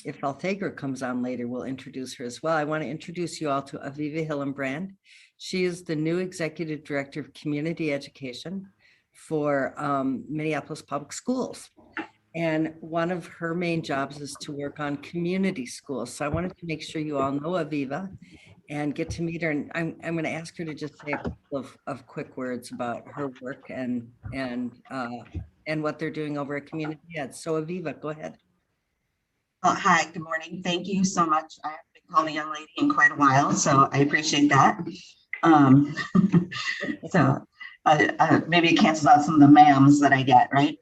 if Althegra comes on later, we'll introduce her as well. I want to introduce you all to Aviva Hillenbrand. She is the new Executive Director of Community Education for Minneapolis Public Schools. And one of her main jobs is to work on community schools. So I wanted to make sure you all know Aviva and get to meet her. And I'm going to ask her to just say a couple of quick words about her work and what they're doing over at Community Ed. So Aviva, go ahead. Hi, good morning. Thank you so much. I haven't been called a young lady in quite a while, so I appreciate that. Maybe it cancels out some of the ma'ams that I get, right?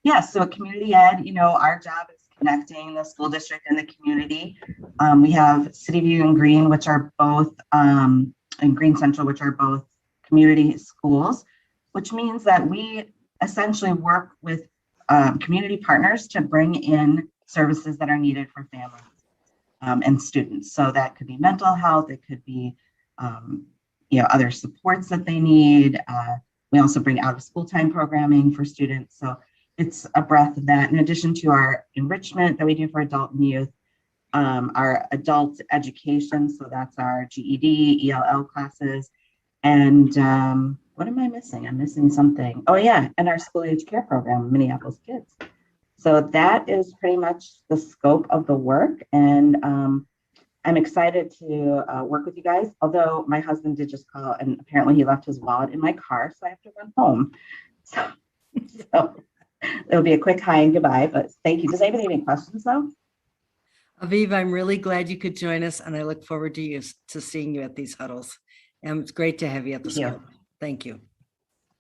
Yeah, so Community Ed, our job is connecting the school district and the community. We have City View and Green, which are both, and Green Central, which are both community schools, which means that we essentially work with community partners to bring in services that are needed for families and students. So that could be mental health, it could be other supports that they need. We also bring out of school time programming for students. So it's a breadth of that, in addition to our enrichment that we do for adult and youth, our adult education. So that's our GED, ELL classes. And what am I missing? I'm missing something. Oh yeah, and our school age care program, Minneapolis Kids. So that is pretty much the scope of the work. And I'm excited to work with you guys, although my husband did just call and apparently he left his wallet in my car, so I have to run home. So it'll be a quick hi and goodbye, but thank you. Does anybody have any questions though? Aviva, I'm really glad you could join us and I look forward to seeing you at these huddles. And it's great to have you at the school. Thank you.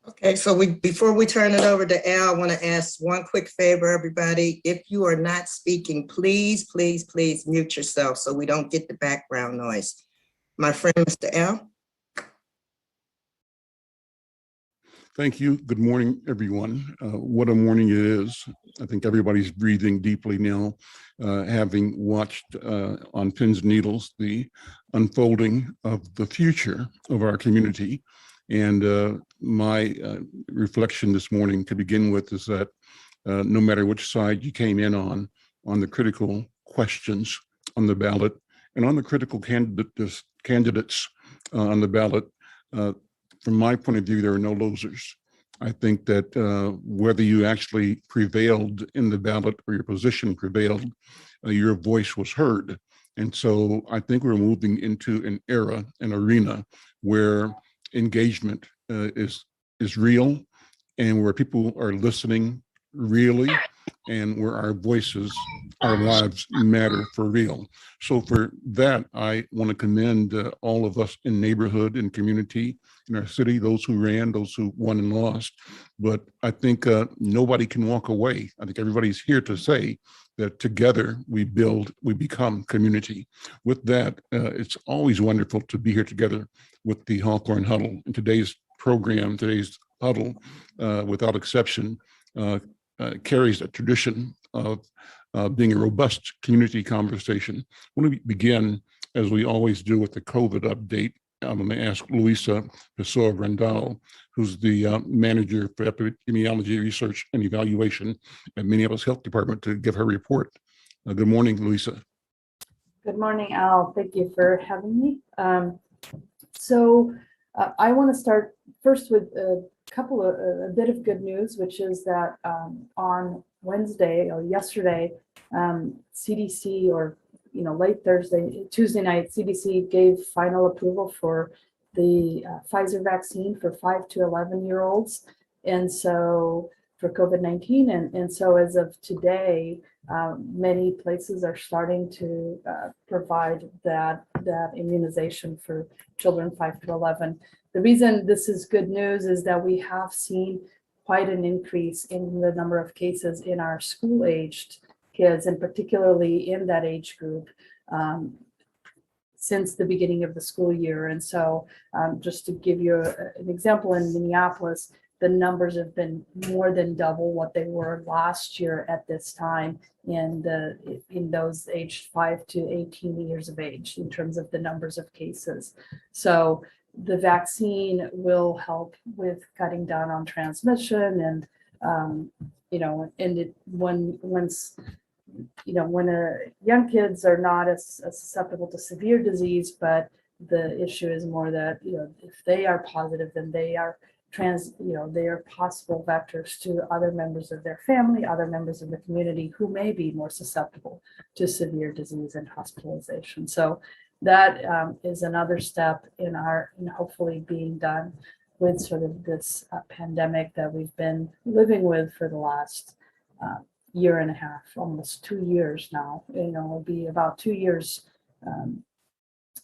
Okay, so before we turn it over to Al, I want to ask one quick favor, everybody. If you are not speaking, please, please, please mute yourself so we don't get the background noise. My friend, Mr. Al. Thank you. Good morning, everyone. What a morning it is. I think everybody's breathing deeply now, having watched on pins and needles the unfolding of the future of our community. And my reflection this morning to begin with is that no matter which side you came in on the critical questions on the ballot and on the critical candidates on the ballot, from my point of view, there are no losers. I think that whether you actually prevailed in the ballot or your position prevailed, your voice was heard. And so I think we're moving into an era, an arena where engagement is real and where people are listening really and where our voices, our lives matter for real. So for that, I want to commend all of us in neighborhood and community in our city, those who ran, those who won and lost. But I think nobody can walk away. I think everybody's here to say that together we build, we become community. With that, it's always wonderful to be here together with the Hawthorne Huddle. In today's program, today's huddle, without exception, carries a tradition of being a robust community conversation. I want to begin, as we always do, with the COVID update. I'm going to ask Luisa Pessoa-Randall, who's the manager for epidemiology research and evaluation at Minneapolis Health Department, to give her report. Good morning, Luisa. Good morning, Al. Thank you for having me. I want to start first with a bit of good news, which is that on Wednesday or yesterday, CDC, or late Tuesday night, CDC gave final approval for the Pfizer vaccine for 5 to 11-year-olds, and so for COVID-19, and so as of today, many places are starting to provide that immunization for children 5 to 11. The reason this is good news is that we have seen quite an increase in the number of cases in our school-aged kids, and particularly in that age group, since the beginning of the school year. And so just to give you an example, in Minneapolis, the numbers have been more than double what they were last year at this time in those aged 5 to 18 years of age in terms of the numbers of cases. So the vaccine will help with cutting down on transmission and and once when young kids are not as susceptible to severe disease, but the issue is more that, if they are positive, then they are they are possible vectors to other members of their family, other members of the community who may be more susceptible to severe disease and hospitalization. So that is another step in hopefully being done with sort of this pandemic that we've been living with for the last year and a half, almost 2 years now. It'll be about 2 years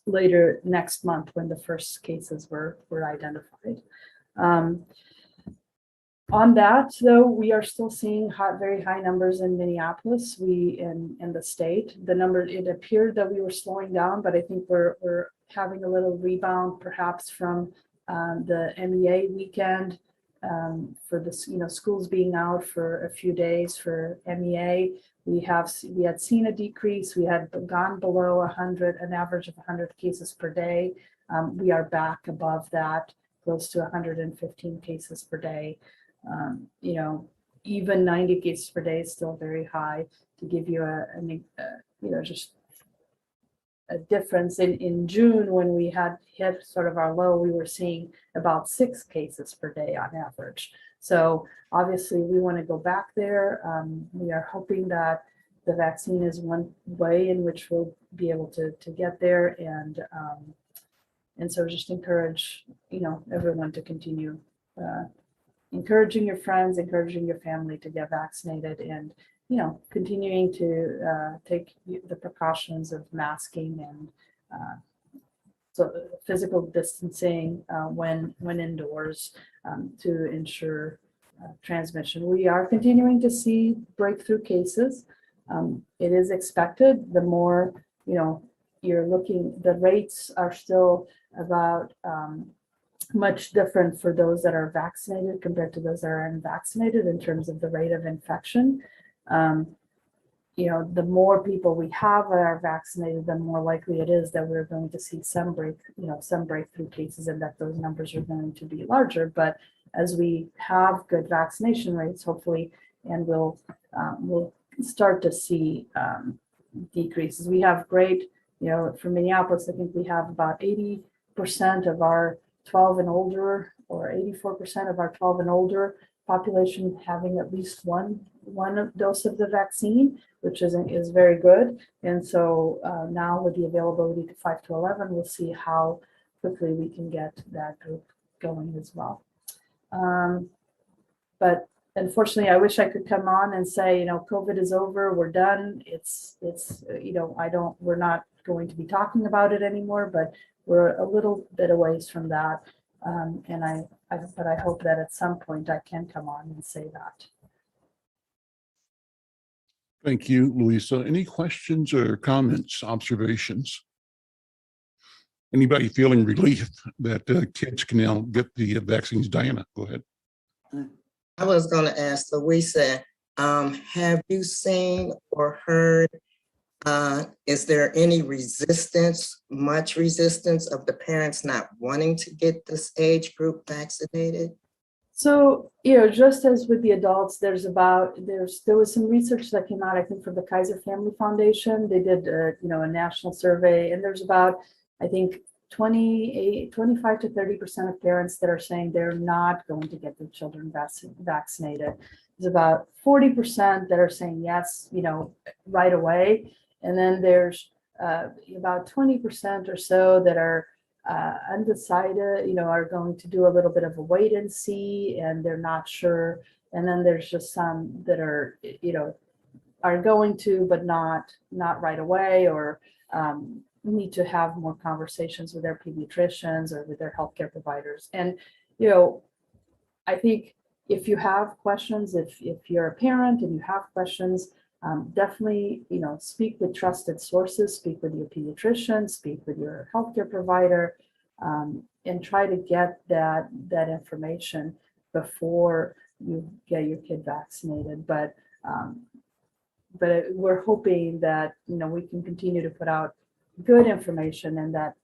later next month when the first cases were identified. On that, though, we are still seeing very high numbers in Minneapolis. In the state, it appeared that we were slowing down, but I think we're having a little rebound, perhaps from the MEA weekend, for the schools being out for a few days for MEA. We had seen a decrease. We had gone below 100, an average of 100 cases per day. We are back above that, close to 115 cases per day. Even 90 cases per day is still very high. To give you just a difference, in June, when we had hit sort of our low, we were seeing about 6 cases per day on average. So obviously we want to go back there. We are hoping that the vaccine is one way in which we'll be able to get there, and so just encourage everyone to continue encouraging your friends, encouraging your family to get vaccinated, and continuing to take the precautions of masking and so physical distancing when indoors, to ensure transmission. We are continuing to see breakthrough cases. It is expected. The more you're looking, the rates are still about much different for those that are vaccinated compared to those that are unvaccinated in terms of the rate of infection. The more people we have that are vaccinated, the more likely it is that we're going to see some breakthrough cases, and that those numbers are going to be larger. But as we have good vaccination rates, hopefully, and we'll start to see decreases. We have great, for Minneapolis, I think we have about 80% of our 12 and older, or 84% of our 12 and older population having at least one dose of the vaccine, which is very good. And so now with the availability to 5 to 11, we'll see how quickly we can get that group going as well. But unfortunately, I wish I could come on and say, COVID is over, we're done. We're not going to be talking about it anymore, but we're a little bit away from that. But I hope that at some point I can come on and say that. Thank you, Louisa. Any questions or comments, observations? Anybody feeling relief that kids can now get the vaccines? Diana, go ahead. I was going to ask Louisa, have you seen or heard, is there any much resistance of the parents not wanting to get this age group vaccinated? So, just as with the adults, there was some research that came out, I think, from the Kaiser Family Foundation. They did, a national survey, and there's about, I think, 25 to 30% of parents that are saying they're not going to get their children vaccinated. There's about 40% that are saying yes, right away. And then there's about 20% or so that are undecided, are going to do a little bit of a wait and see, and they're not sure. And then there's just some that are, are going to, but not right away, or need to have more conversations with their pediatricians or with their healthcare providers. And, I think if you have questions, if you're a parent and you have questions, definitely, speak with trusted sources, speak with your pediatrician, speak with your healthcare provider, and try to get that information before you get your kid vaccinated. But we're hoping that, we can continue to put out good information, and that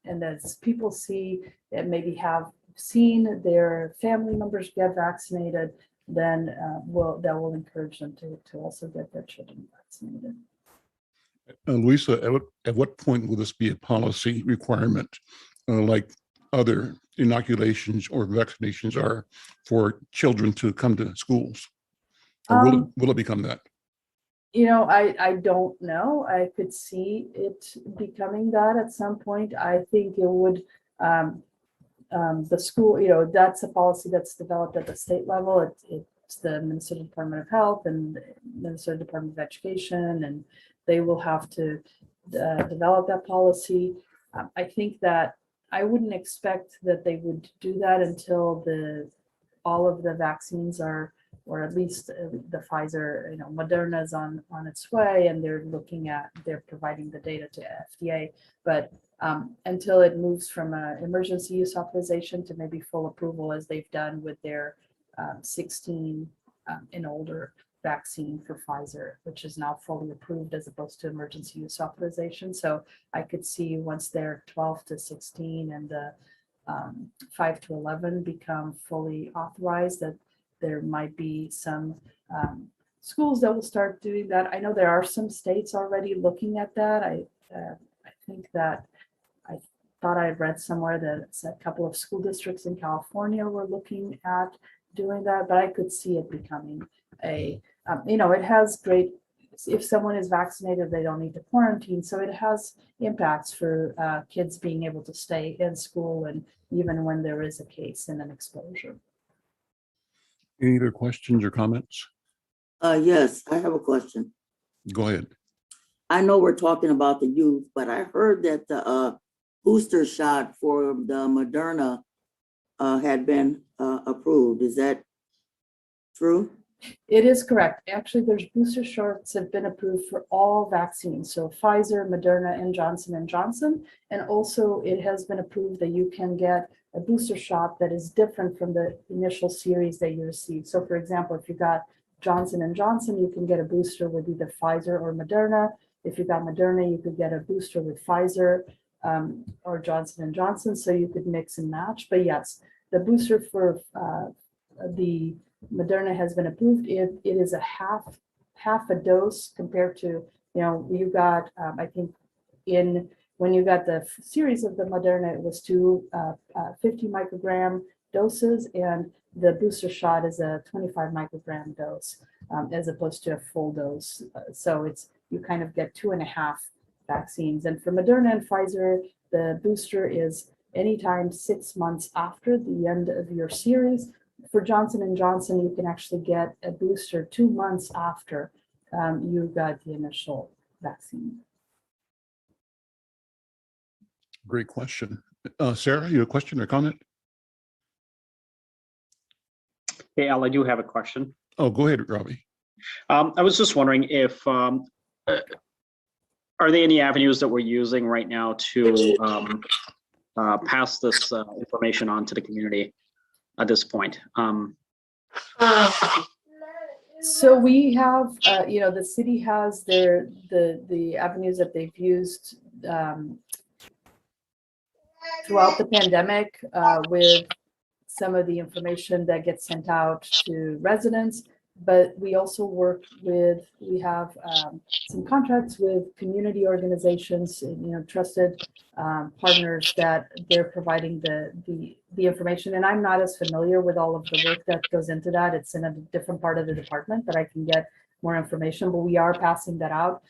as people see that maybe have seen their family members get vaccinated, then that will encourage them to also get their children vaccinated. Louisa, at what point will this be a policy requirement, like other inoculations or vaccinations are for children to come to schools? Or will it become that? I don't know. I could see it becoming that at some point. I think it would, the school, that's a policy that's developed at the state level. It's the Minnesota Department of Health and the Minnesota Department of Education, and they will have to develop that policy. I think that I wouldn't expect that they would do that until all of the vaccines are, or at least the Pfizer, Moderna is on its way, and they're providing the data to FDA. But until it moves from emergency use authorization to maybe full approval, as they've done with their 16 and older vaccine for Pfizer, which is now fully approved as opposed to emergency use authorization. So I could see once they're 12 to 16 and the 5 to 11 become fully authorized, that there might be some schools that will start doing that. I know there are some states already looking at that. I think that I thought I read somewhere that a couple of school districts in California were looking at doing that, but I could see it becoming it has great, if someone is vaccinated, they don't need to quarantine. So it has impacts for kids being able to stay in school, and even when there is a case and an exposure. Any other questions or comments? Yes, I have a question. Go ahead. I know we're talking about the youth, but I heard that the booster shot for the Moderna had been approved. Is that true? It is correct. Actually, there's booster shots have been approved for all vaccines. So Pfizer, Moderna, and Johnson & Johnson. And also it has been approved that you can get a booster shot that is different from the initial series that you received. So for example, if you got Johnson & Johnson, you can get a booster with either Pfizer or Moderna. If you got Moderna, you could get a booster with Pfizer or Johnson & Johnson. So you could mix and match. But yes, the booster for the Moderna has been approved. It is a half a dose compared to, you got, I think when you got the series of the Moderna, it was two 50 microgram doses, and the booster shot is a 25 microgram dose as opposed to a full dose. So you kind of get 2.5 vaccines. And for Moderna and Pfizer, the booster is anytime 6 months after the end of your series. For Johnson & Johnson, you can actually get a booster 2 months after you got the initial vaccine. Great question. Sarah, you have a question or comment? Hey, Al, I do have a question. Oh, go ahead, Robbie. I was just wondering if, are there any avenues that we're using right now to pass this information on to the community at this point? So we have, the city has the avenues that they've used throughout the pandemic with some of the information that gets sent out to residents. But we also work we have some contracts with community organizations, trusted partners that they're providing the information. And I'm not as familiar with all of the work that goes into that. It's in a different part of the department, but I can get more information, but we are passing that out.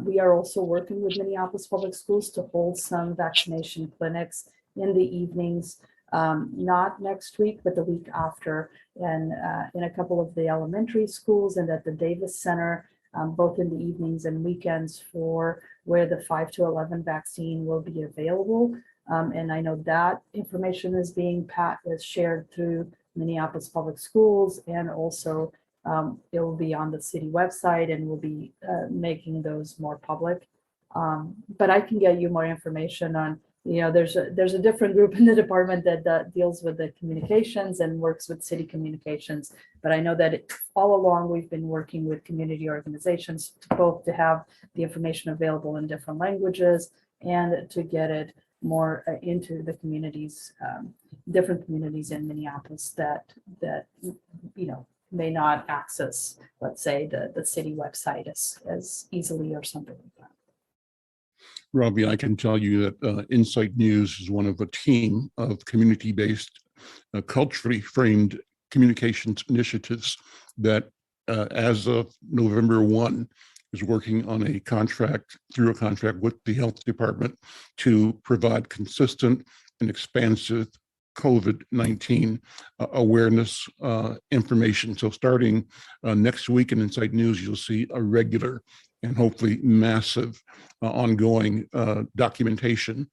We are also working with Minneapolis Public Schools to hold some vaccination clinics in the evenings, not next week, but the week after, and in a couple of the elementary schools and at the Davis Center, both in the evenings and weekends, for where the 5 to 11 vaccine will be available. And I know that information is being shared through Minneapolis Public Schools, and also it will be on the city website, and we'll be making those more public. But I can get you more information on, there's a different group in the department that deals with the communications and works with city communications. But I know that all along we've been working with community organizations to have the information available in different languages and to get it more into the communities, different communities in Minneapolis that may not access, let's say, the city website as easily or something like that. Robbie, I can tell you that Insight News is one of a team of community-based, culturally framed communications initiatives that, as of November 1, is working on a contract, through a contract with the health department, to provide consistent and expansive COVID-19 awareness information. So starting next week in Insight News, you'll see a regular and hopefully massive ongoing documentation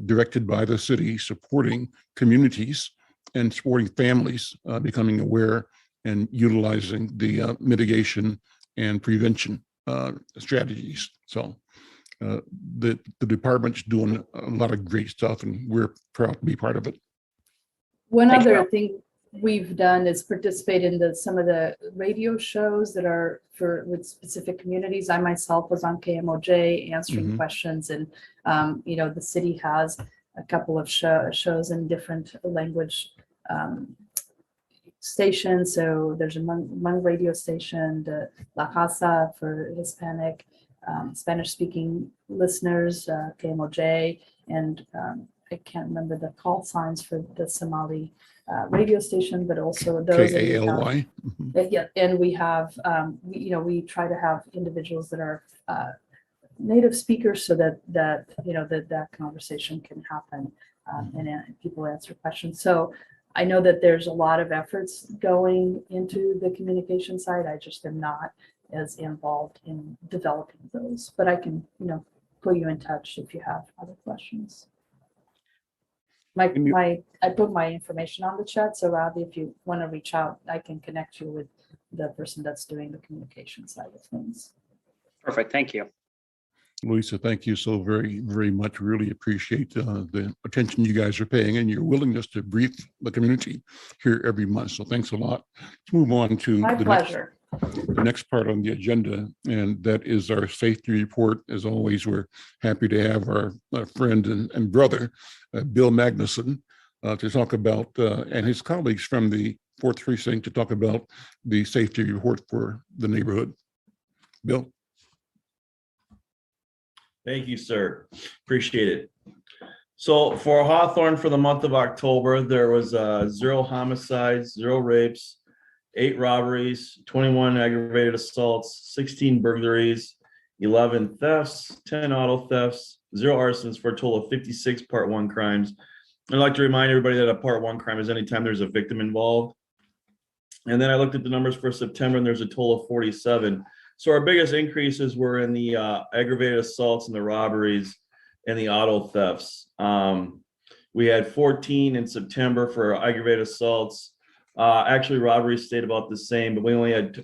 directed by the city, supporting communities and supporting families becoming aware and utilizing the mitigation and prevention strategies. So the department's doing a lot of great stuff, and we're proud to be part of it. One Thank you. other thing we've done is participate in some of the radio shows that are with specific communities. I myself was on KMOJ answering questions, and the city has a couple of shows in different language stations. So there's a Hmong radio station, the La Casa for Hispanic, Spanish-speaking listeners, KMOJ, and I can't remember the call signs for the Somali radio station, but also those. KALY. Yeah, and we have, we try to have individuals that are native speakers, so that conversation can happen, and people answer questions. So I know that there's a lot of efforts going into the communication side. I just am not as involved in developing those, but I can, put you in touch if you have other questions. I put my information on the chat, so Robbie, if you want to reach out, I can connect you with the person that's doing the communication side of things. Perfect. Thank you. Louisa, thank you so very, very much. Really appreciate the attention you guys are paying and your willingness to brief the community here every month. So thanks a lot. Let's move on to My pleasure. The next part on the agenda, and that is our safety report. As always, we're happy to have our friend and brother, Bill Magnuson, to talk about, and his colleagues from the 4th Precinct to talk about the safety report for the neighborhood. Bill. Thank you, sir. Appreciate it. So for Hawthorne, for the month of October, there was 0 homicides, 0 rapes, 8 robberies, 21 aggravated assaults, 16 burglaries, 11 thefts, 10 auto thefts, 0 arsons, for a total of 56 Part 1 crimes. I'd like to remind everybody that a Part 1 crime is anytime there's a victim involved. And then I looked at the numbers for September, and there's a total of 47. So our biggest increases were in the aggravated assaults and the robberies and the auto thefts. We had 14 in September for aggravated assaults. Actually, robberies stayed about the same, but we only had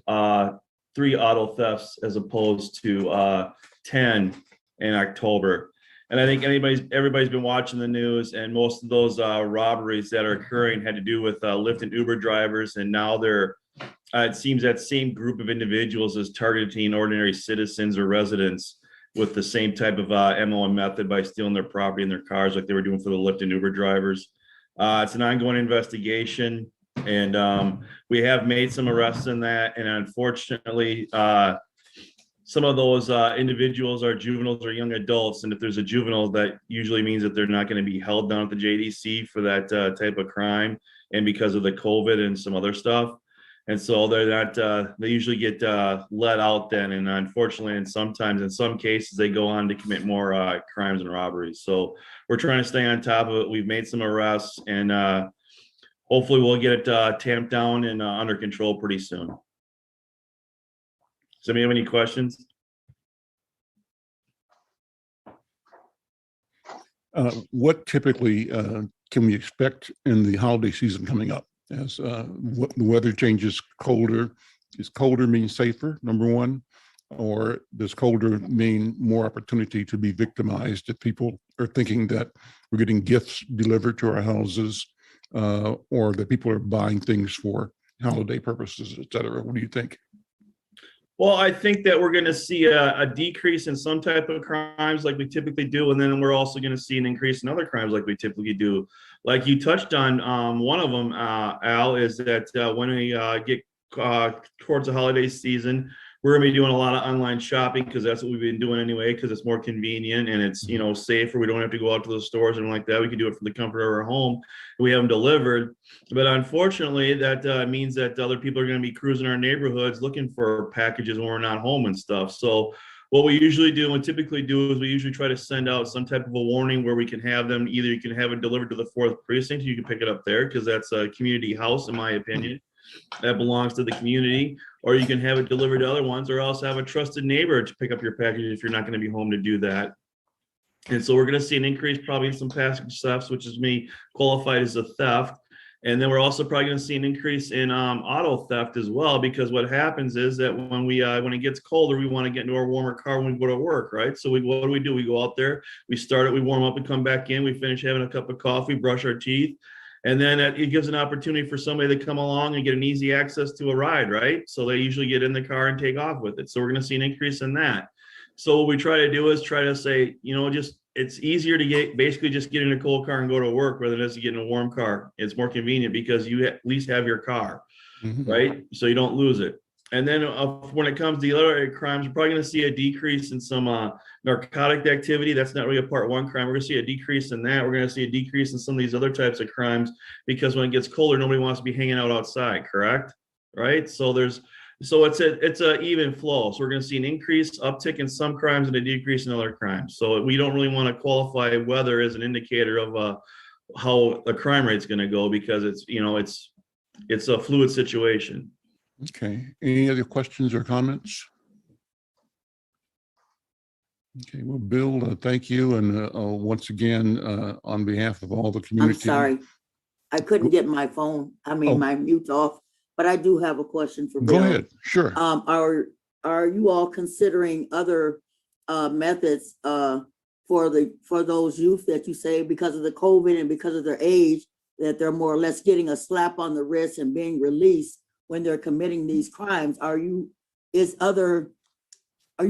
3 auto thefts as opposed to 10 in October. And I think everybody's been watching the news, and most of those robberies that are occurring had to do with Lyft and Uber drivers, and now they're it seems that same group of individuals is targeting ordinary citizens or residents with the same type of MO and method by stealing their property and their cars, like they were doing for the Lyft and Uber drivers. It's an ongoing investigation, and we have made some arrests in that. And unfortunately, some of those individuals are juveniles or young adults. And if there's a juvenile, that usually means that they're not going to be held down at the JDC for that type of crime, and because of the COVID and some other stuff. And so they're not, they usually get let out then. And unfortunately, in some cases, they go on to commit more crimes and robberies. So we're trying to stay on top of it. We've made some arrests, and hopefully we'll get it tamped down and under control pretty soon. Does anybody have any questions? What typically can we expect in the holiday season coming up? As what the weather changes colder, is colder mean safer, number one, or does colder mean more opportunity to be victimized if people are thinking that we're getting gifts delivered to our houses, or that people are buying things for holiday purposes, et cetera? What do you think? Well, I think that we're going to see a decrease in some type of crimes like we typically do, and then we're also going to see an increase in other crimes like we typically do. Like you touched on, one of them, Al, is that when we get towards the holiday season, we're gonna be doing a lot of online shopping because that's what we've been doing anyway, because it's more convenient and it's, you know, safer. We don't have to go out to the stores and like that. We can do it from the comfort of our home. We have them delivered. But unfortunately, that means that other people are gonna be cruising our neighborhoods looking for packages when we're not home and stuff. So what we usually do and typically do is we usually try to send out some type of a warning where we can have them, either you can have it delivered to the 4th precinct, you can pick it up there because that's a community house, in my opinion. That belongs to the community, or you can have it delivered to other ones, or else have a trusted neighbor to pick up your package if you're not going to be home to do that. And so we're going to see an increase probably in some package thefts, which is me qualified as a theft. And then we're also probably going to see an increase in auto theft as well, because what happens is that when it gets colder, we want to get into our warmer car when we go to work, right? So what do? We go out there, we start it, we warm up and come back in, we finish having a cup of coffee, brush our teeth. And then it gives an opportunity for somebody to come along and get an easy access to a ride, right? So they usually get in the car and take off with it. So we're going to see an increase in that. So what we try to do is try to say, you know, it's easier to basically just get in a cold car and go to work rather than just get in a warm car. It's more convenient because you at least have your car, right? So you don't lose it. And then when it comes to the other crimes, we're probably going to see a decrease in some narcotic activity. That's not really a part 1 crime. We're going to see a decrease in that. We're going to see a decrease in some of these other types of crimes because when it gets colder, nobody wants to be hanging out outside, correct? Right? So it's a even flow. So we're going to see an increase, uptick in some crimes and a decrease in other crimes. So we don't really want to qualify weather as an indicator of how the crime rate's going to go because it's a fluid situation. Okay, any other questions or comments? Okay, well, Bill, thank you. And once again, on behalf of all the I'm community. sorry. I couldn't get my phone. My mute off, but I do have a question for Bill. Go ahead, sure. Are you all considering other methods for those youth that you say because of the COVID and because of their age, that they're more or less getting a slap on the wrist and being released when they're committing these crimes? Are you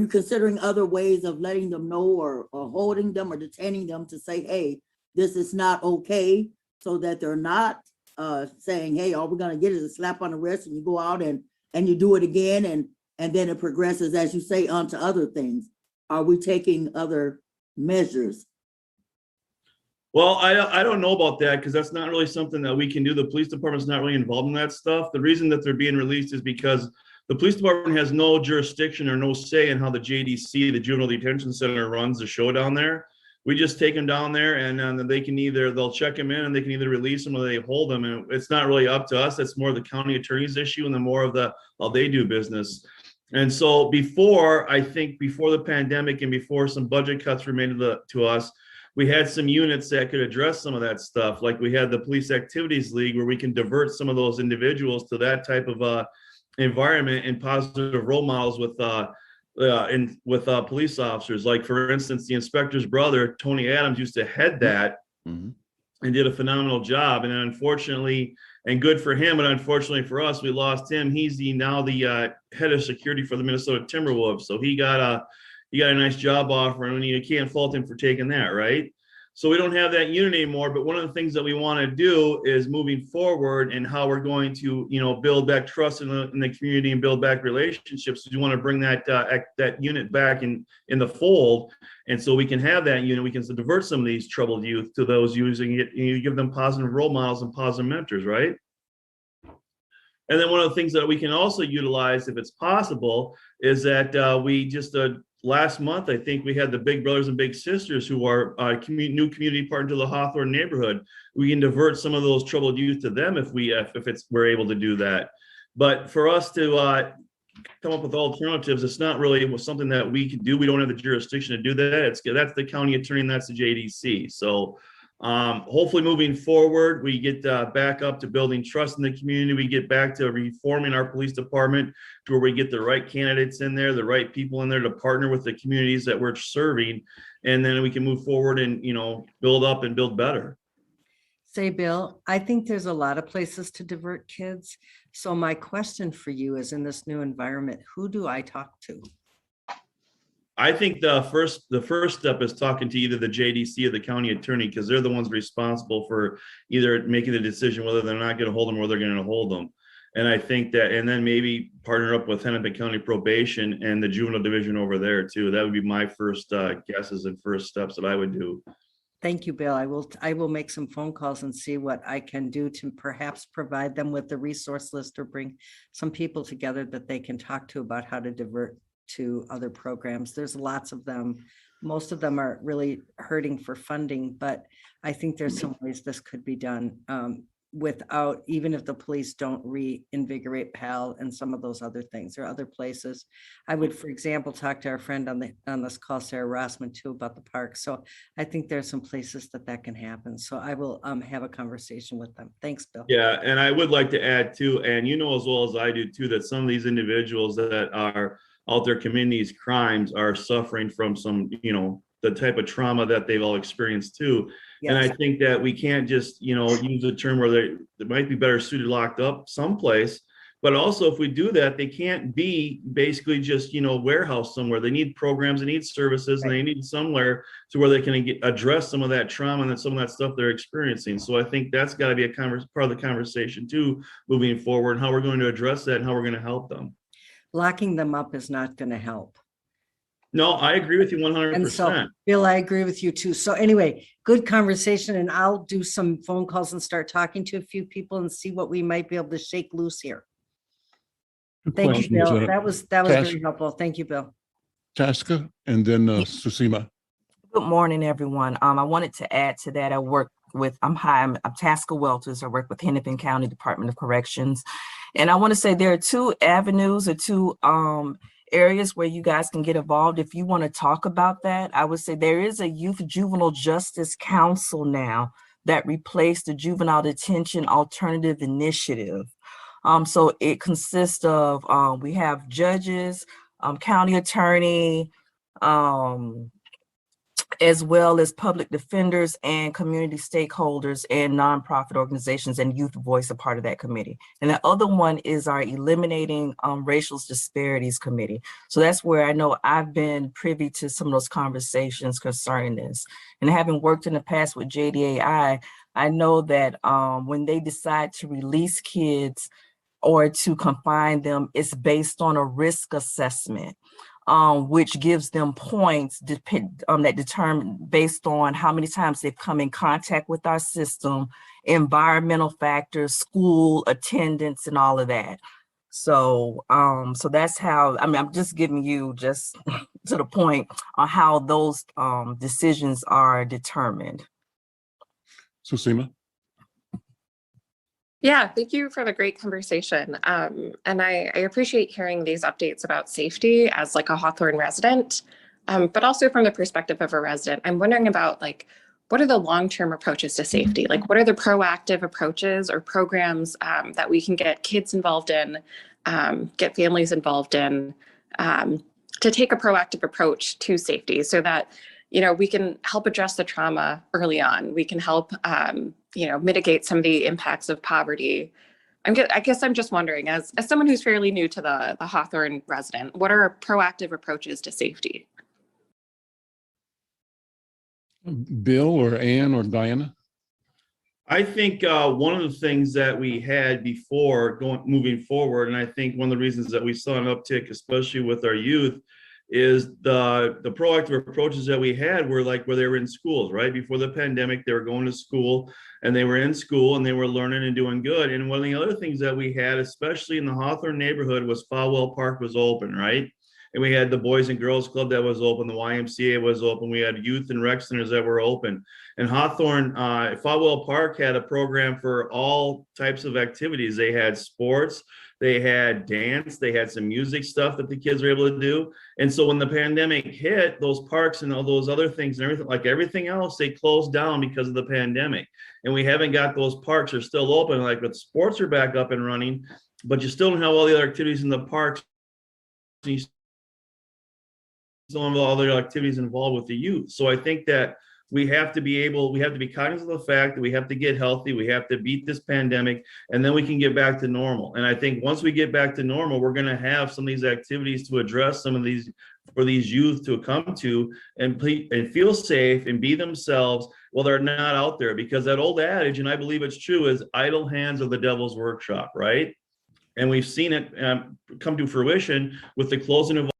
considering other ways of letting them know or holding them or detaining them to say, hey, this is not okay, so that they're not saying, hey, all we're going to get is a slap on the wrist, and you go out and you do it again, and then it progresses, as you say, onto other things? Are we taking other measures? Well, I don't know about that because that's not really something that we can do. The police department's not really involved in that stuff. The reason that they're being released is because the police department has no jurisdiction or no say in how the JDC, the Juvenile Detention Center, runs the show down there. We just take them down there and they'll check them in and they can either release them or they hold them. And it's not really up to us. It's more the county attorney's issue and the more of how they do business. And so before the pandemic and before some budget cuts were made to us, we had some units that could address some of that stuff. Like we had the Police Activities League where we can divert some of those individuals to that type of environment and positive role models with police officers. Like for instance, the inspector's brother, Tony Adams, used to head that and did a phenomenal job. And unfortunately, and good for him, but unfortunately for us, we lost him. He's now the head of security for the Minnesota Timberwolves. So he got a nice job offer, and you can't fault him for taking that, right? So we don't have that unit anymore. But one of the things that we want to do is moving forward and how we're going to, build back trust in the community and build back relationships. We want to bring that unit back in the fold, and so we can have that unit. We can divert some of these troubled youth to those using it. And you give them positive role models and positive mentors, right? And then one of the things that we can also utilize, if it's possible, is that we just last month, I think we had the Big Brothers and Big Sisters who are new community partner to the Hawthorne neighborhood. We can divert some of those troubled youth to them if we're able to do that. But for us to come up with alternatives, it's not really something that we can do. We don't have the jurisdiction to do that. That's the county attorney and that's the JDC. So hopefully moving forward, we get back up to building trust in the community. We get back to reforming our police department to where we get the right candidates in there, the right people in there to partner with the communities that we're serving. And then we can move forward and, build up and build better. Say, Bill, I think there's a lot of places to divert kids. So my question for you is, in this new environment, who do I talk to? I think the first step is talking to either the JDC or the county attorney, because they're the ones responsible for either making the decision whether they're not going to hold them or they're going to hold them. And I think that, and then maybe partner up with Hennepin County Probation and the juvenile division over there too. That would be my first guesses and first steps that I would do. Thank you, Bill. I will make some phone calls and see what I can do to perhaps provide them with the resource list or bring some people together that they can talk to about how to divert to other programs. There's lots of them. Most of them are really hurting for funding, but I think there's some ways this could be done without, even if the police don't reinvigorate PAL and some of those other things. There are other places. I would, for example, talk to our friend on this call, Sarah Rossman, too, about the park. So I think there's some places that can happen. So I will have a conversation with them. Thanks, Bill. Yeah, and I would like to add too, and you know as well as I do too, that some of these individuals that are out there committing these crimes are suffering from some, you know, the type of trauma that they've all experienced too. Yes. And I think that we can't just, you know, use a term where they might be better suited locked up someplace. But also if we do that, they can't be basically just, you know, warehouse somewhere. They need programs, they need services, and they need somewhere to where they can address some of that trauma and some of that stuff they're experiencing. So I think that's got to be a part of the conversation too, moving forward, how we're going to address that and how we're going to help them. Locking them up is not going to help. No, I agree with you 100%. And so, Bill, I agree with you too. So anyway, good conversation, and I'll do some phone calls and start talking to a few people and see what we might be able to shake loose here. Thank you, Bill. That was very helpful. Thank you, Bill. Tasca and then Susima. Good morning, everyone. I wanted to add to that. I'm Tasca Welters. I work with Hennepin County Department of Corrections. And I want to say there are two avenues or two areas where you guys can get involved. If you want to talk about that, I would say there is a Youth Juvenile Justice Council now that replaced the Juvenile Detention Alternative Initiative. So it consists of, we have judges, county attorney, as well as public defenders and community stakeholders and nonprofit organizations, and Youth Voice, a part of that committee. And the other one is our Eliminating Racial Disparities Committee. So that's where I know I've been privy to some of those conversations concerning this. And having worked in the past with JDAI, I know that when they decide to release kids or to confine them, it's based on a risk assessment. Which gives them points that determine based on how many times they've come in contact with our system, environmental factors, school attendance, and all of that. So, so that's how, I mean, I'm just giving you just to the point on how those decisions are determined. Susima. Yeah, thank you for the great conversation. And I appreciate hearing these updates about safety as like a Hawthorne resident, but also from the perspective of a resident. I'm wondering about like, what are the long-term approaches to safety? Like, what are the proactive approaches or programs that we can get kids involved in, get families involved in, to take a proactive approach to safety so that, you know, we can help address the trauma early on. We can help, you know, mitigate some of the impacts of poverty. I guess I'm just wondering, as someone who's fairly new to the Hawthorne resident, what are proactive approaches to safety? Bill or Ann or Diana? I think one of the things that we had before moving forward, and I think one of the reasons that we saw an uptick, especially with our youth, is the proactive approaches that we had were like where they were in schools, right? Before the pandemic, they were going to school and they were in school and they were learning and doing good. And one of the other things that we had, especially in the Hawthorne neighborhood, was Falwell Park was open, right? And we had the Boys and Girls Club that was open, the YMCA was open, we had youth and rec centers that were open. And Hawthorne, Falwell Park had a program for all types of activities. They had sports, they had dance, they had some music stuff that the kids were able to do. And so when the pandemic hit, those parks and all those other things and everything, like everything else, they closed down because of the pandemic. And we haven't got those parks are still open, like the sports are back up and running, but you still don't have all the other activities in the parks. You still have all the activities involved with the youth. So I think that we have to be cognizant of the fact that we have to get healthy, we have to beat this pandemic, and then we can get back to normal. And I think once we get back to normal, we're going to have some of these activities to address some of these, for these youth to come to and feel safe and be themselves while they're not out there. Because that old adage, and I believe it's true, is idle hands are the devil's workshop, right? And we've seen it come to fruition with the closing of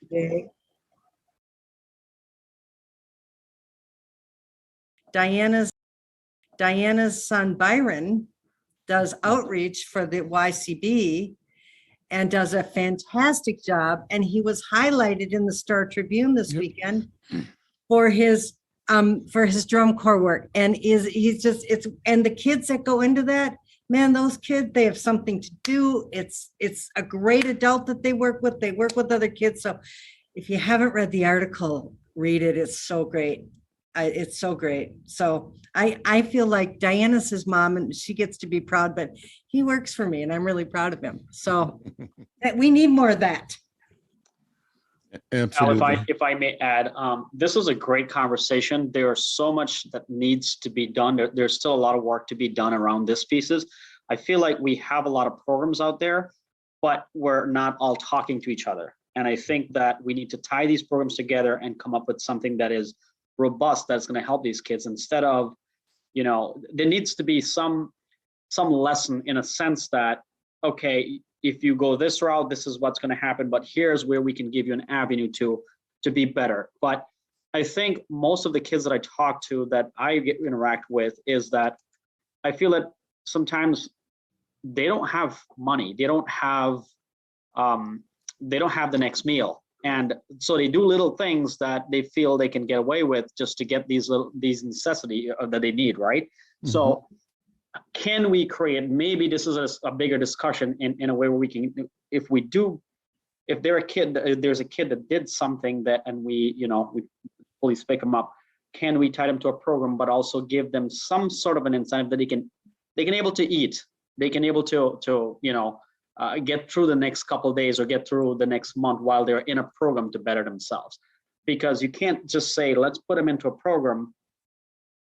today. Diana's son Byron does outreach for the YCB and does a fantastic job. And he was highlighted in the Star Tribune this Yep. weekend for his drum corps work. And and the kids that go into that, man, those kids, they have something to do. It's a great adult that they work with. They work with other kids. So if you haven't read the article, read it. It's so great. It's so great. So I feel like Diana's his mom and she gets to be proud, but he works for me and I'm really proud of him. So we need more of that. Al, Absolutely. if I may add, this is a great conversation. There's so much that needs to be done. There's still a lot of work to be done around this pieces. I feel like we have a lot of programs out there, but we're not all talking to each other. And I think that we need to tie these programs together and come up with something that is robust, that's going to help these kids instead of, there needs to be some lesson in a sense that, okay, if you go this route, this is what's going to happen, but here's where we can give you an avenue to be better. But I think most of the kids that I talk to, that I interact with, is that I feel that sometimes they don't have money. They don't have the next meal. And so they do little things that they feel they can get away with just to get these necessity that they need, right? Mm-hmm. So can we create, maybe this is a bigger discussion in a way where we can, if there's a kid that did something that, and we police pick them up, can we tie them to a program, but also give them some sort of an incentive that they can able to eat, they can able to get through the next couple of days or get through the next month while they're in a program to better themselves. Because you can't just say, let's put them into a program.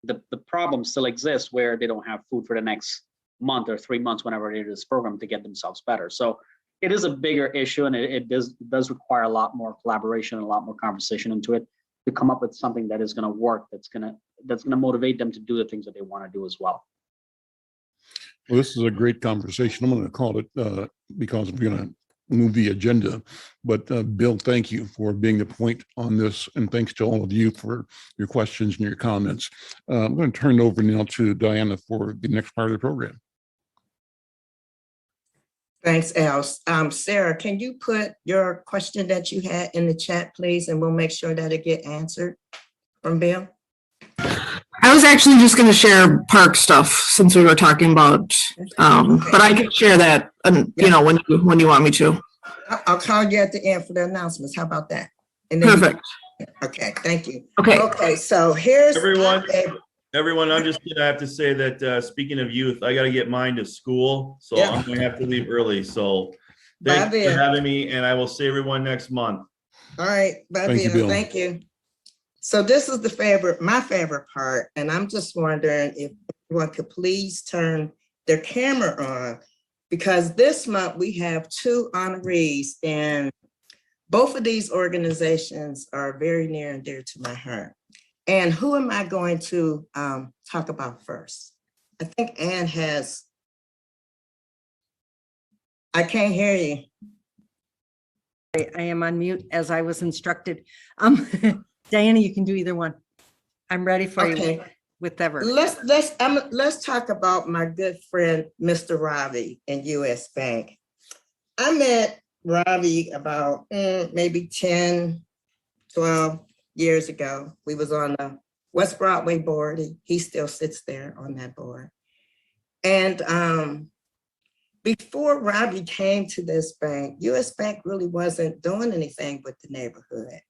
The problem still exists where they don't have food for the next month or 3 months, whenever it is this program, to get themselves better. So it is a bigger issue, and it does require a lot more collaboration and a lot more conversation into it to come up with something that is going to work, that's going to motivate them to do the things that they want to do as well. Well, this is a great conversation. I'm going to call it because we're going to move the agenda. But Bill, thank you for being the point on this. And thanks to all of you for your questions and your comments. I'm going to turn it over now to Diana for the next part of the program. Thanks, Al. Sarah, can you put your question that you had in the chat, please? And we'll make sure that it get answered from Bill. I was actually just going to share park stuff since we were talking about, but I can share that, when you want me to. I'll call you at the end for the announcements. How about that? And then Perfect. Okay, thank you. Okay. Okay, so here's everyone. I'm just gonna have to say that speaking of youth, I got to get mine to school, so I'm gonna have to leave early. So thank you for having me, and I will see everyone next month. All right, bye, Bill. Thank you. So this is my favorite part, and I'm just wondering if everyone could please turn their camera on, because this month we have 2 honorees, and both of these organizations are very near and dear to my heart. And who am I going to talk about first? I think Ann has. I can't hear you. I am on mute as I was instructed. Diana, you can do either one. I'm ready for you, whatever. Let's talk about my good friend, Mr. Ravi in US Bank. I met Ravi about maybe 10, 12 years ago. We was on the West Broadway board. He still sits there on that board. And before Ravi came to this bank, US Bank really wasn't doing anything with the neighborhood.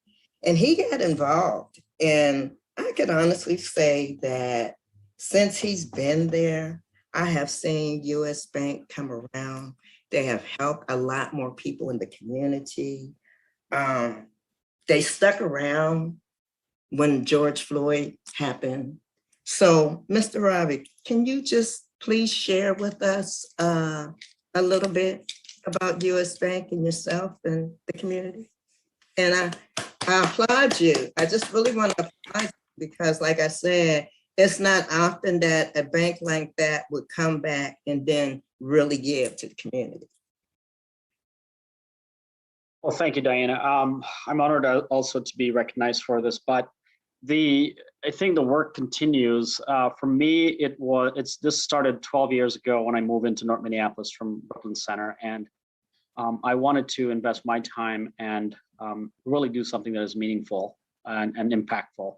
And he got involved. And I can honestly say that since he's been there, I have seen US Bank come around. They have helped a lot more people in the community. They stuck around when George Floyd happened. So, Mr. Ravi, can you just please share with us a little bit about US Bank and yourself and the community? And I applaud you. I just really want to applaud you because, like I said, it's not often that a bank like that would come back and then really give to the community. Well, thank you, Diana. I'm honored also to be recognized for this, but I think the work continues. For me, this started 12 years ago when I moved into North Minneapolis from Brooklyn Center, and I wanted to invest my time and really do something that is meaningful and impactful.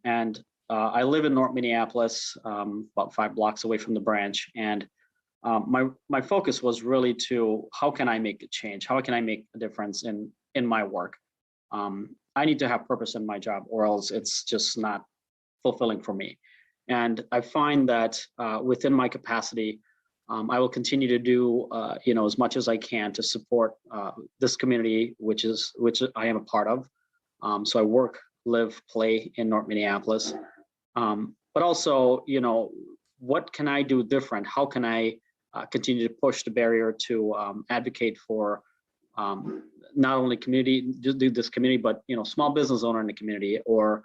And I live in North Minneapolis, about 5 blocks away from the branch, and my focus was really to how can I make a change? How can I make a difference in my work? I need to have purpose in my job, or else it's just not fulfilling for me. And I find that within my capacity, I will continue to do as much as I can to support this community, which I am a part of. So I work, live, play in North Minneapolis. But also, what can I do different? How can I continue to push the barrier to advocate for not only this community, but small business owner in the community, or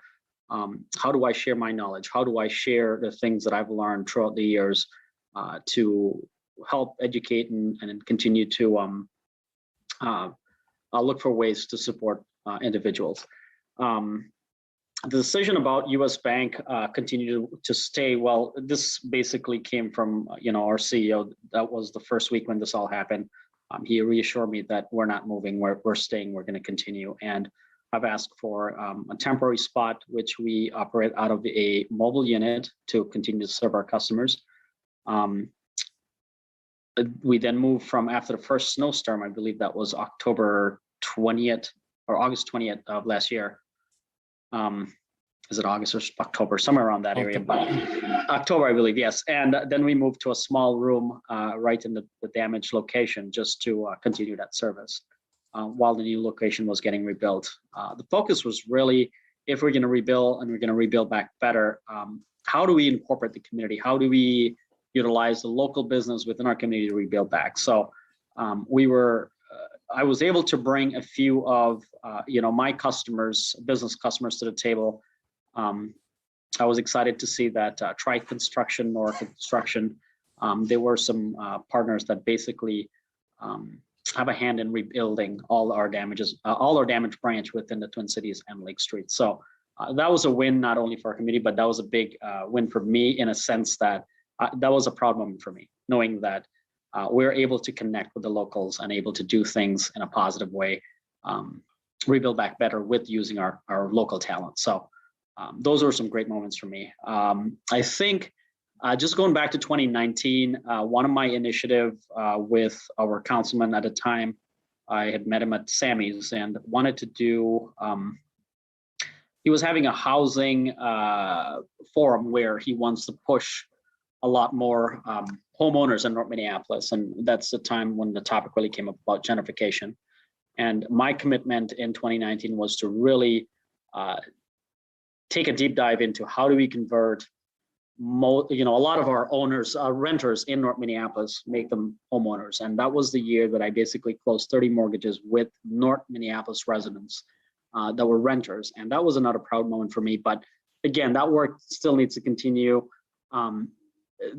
how do I share my knowledge? How do I share the things that I've learned throughout the years to help educate and continue to look for ways to support individuals. The decision about US Bank continue to stay, well, this basically came from our CEO. That was the first week when this all happened. He reassured me that we're not moving, we're staying, we're going to continue. And I've asked for a temporary spot, which we operate out of a mobile unit to continue to serve our customers. We then moved from after the first snowstorm, I believe that was October 20th or August 20th of last year. Is it August or October? Somewhere around that area, but October, I believe, yes. And then we moved to a small room right in the damaged location just to continue that service while the new location was getting rebuilt. The focus was really, if we're going to rebuild and we're going to rebuild back better, how do we incorporate the community? How do we utilize the local business within our community to rebuild back? So I was able to bring a few of my customers, business customers, to the table. I was excited to see that Tri Construction, Nor Construction, there were some partners that basically have a hand in rebuilding all our damaged branch within the Twin Cities and Lake Street. So that was a win, not only for our community, but that was a big win for me in a sense that that was a proud moment for me, knowing that we're able to connect with the locals and able to do things in a positive way, rebuild back better with using our local talent. So those were some great moments for me. I think just going back to 2019, one of my initiative with our councilman at the time, I had met him at Sammy's and wanted to do, he was having a housing forum where he wants to push a lot more homeowners in North Minneapolis. And that's the time when the topic really came up about gentrification. And my commitment in 2019 was to really take a deep dive into how do we convert a lot of our owners, renters in North Minneapolis, make them homeowners. And that was the year that I basically closed 30 mortgages with North Minneapolis residents that were renters. And that was another proud moment for me. But again, that work still needs to continue.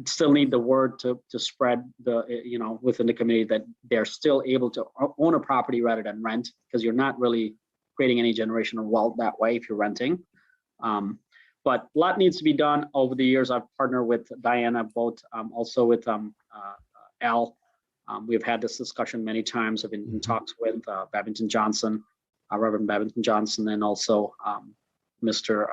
Still need the word to spread within the community that they're still able to own a property rather than rent, because you're not really creating any generational wealth that way if you're renting. But a lot needs to be done. Over the years, I've partnered with Diana, both also with Al. We've had this discussion many times. I've been in talks with Babington Johnson, Reverend Babington Johnson, and also Mr.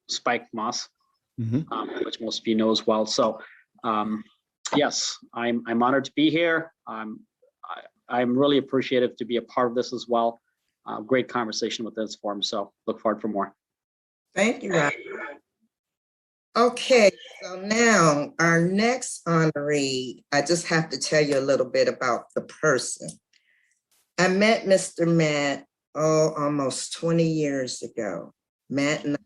Spike Moss. Which most of you know as well. So yes, I'm honored to be here. I'm really appreciative to be a part of this as well. Great conversation with this forum. So look forward for more. Thank you, Rob. Okay, so now our next honoree, I just have to tell you a little bit about the person. I met Mr. Matt, almost 20 years ago. Matt and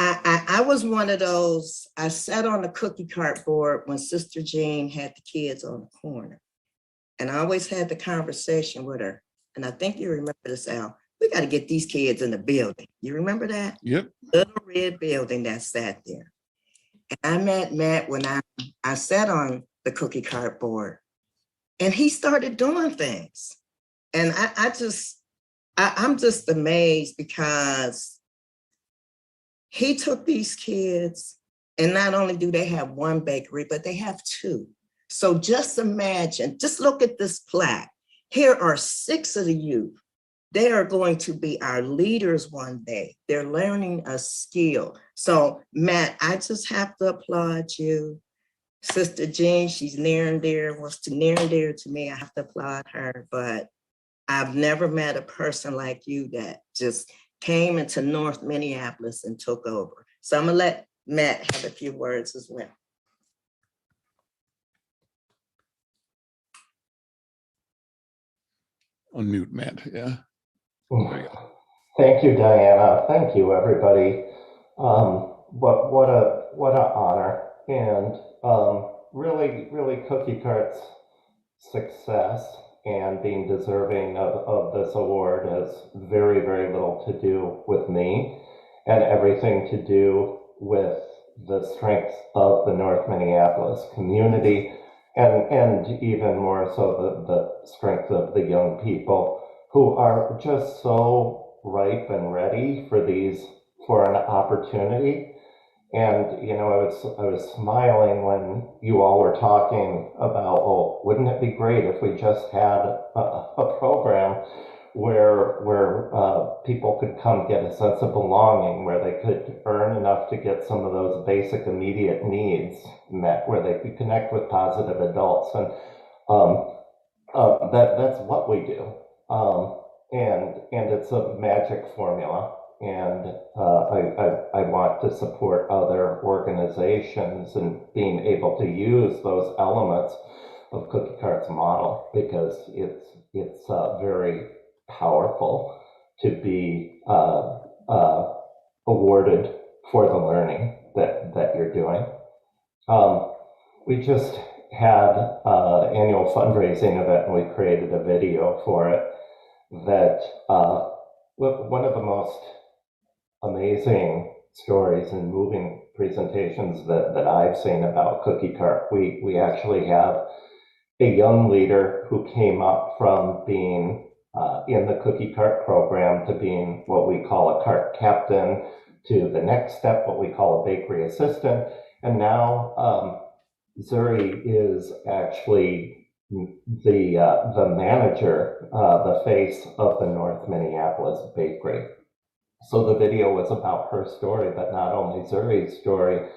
I was one of those, I sat on the cookie cart board when Sister Jean had the kids on the corner. And I always had the conversation with her. And I think you remember this, Al. We got to get these kids in the building. You remember that? Yep. Little red building that sat there. And I met Matt when I sat on the cookie cart board. And he started doing things. And I'm just amazed because he took these kids, and not only do they have one bakery, but they have two. So just imagine, just look at this plaque. Here are 6 of the youth. They are going to be our leaders one day. They're learning a skill. So Matt, I just have to applaud you. Sister Jean, she's near and dear, was near and dear to me. I have to applaud her, but I've never met a person like you that just came into North Minneapolis and took over. So I'm gonna let Matt have a few words as well. Unmute Matt, yeah. Thank you, Diana. Thank you, everybody. What an honor, and really Cookie Cart's success and being deserving of this award has very little to do with me, and everything to do with the strength of the North Minneapolis community, and even more so the strength of the young people who are just so ripe and ready for an opportunity. And you know, I was smiling when you all were talking about, oh, wouldn't it be great if we just had a program where people could come get a sense of belonging, where they could earn enough to get some of those basic immediate needs met, where they could connect with positive adults, and that's what we do. And it's a magic formula, and I want to support other organizations in being able to use those elements of Cookie Cart's model, because it's very powerful to be awarded for the learning that you're doing. We just had an annual fundraising event, and we created a video for it that one of the most amazing stories and moving presentations that I've seen about Cookie Cart. We actually have a young leader who came up from being in the Cookie Cart program to being what we call a cart captain, to the next step, what we call a bakery assistant. And now Zuri is actually the manager, the face of the North Minneapolis Bakery. So the video was about her story, but not only Zuri's story.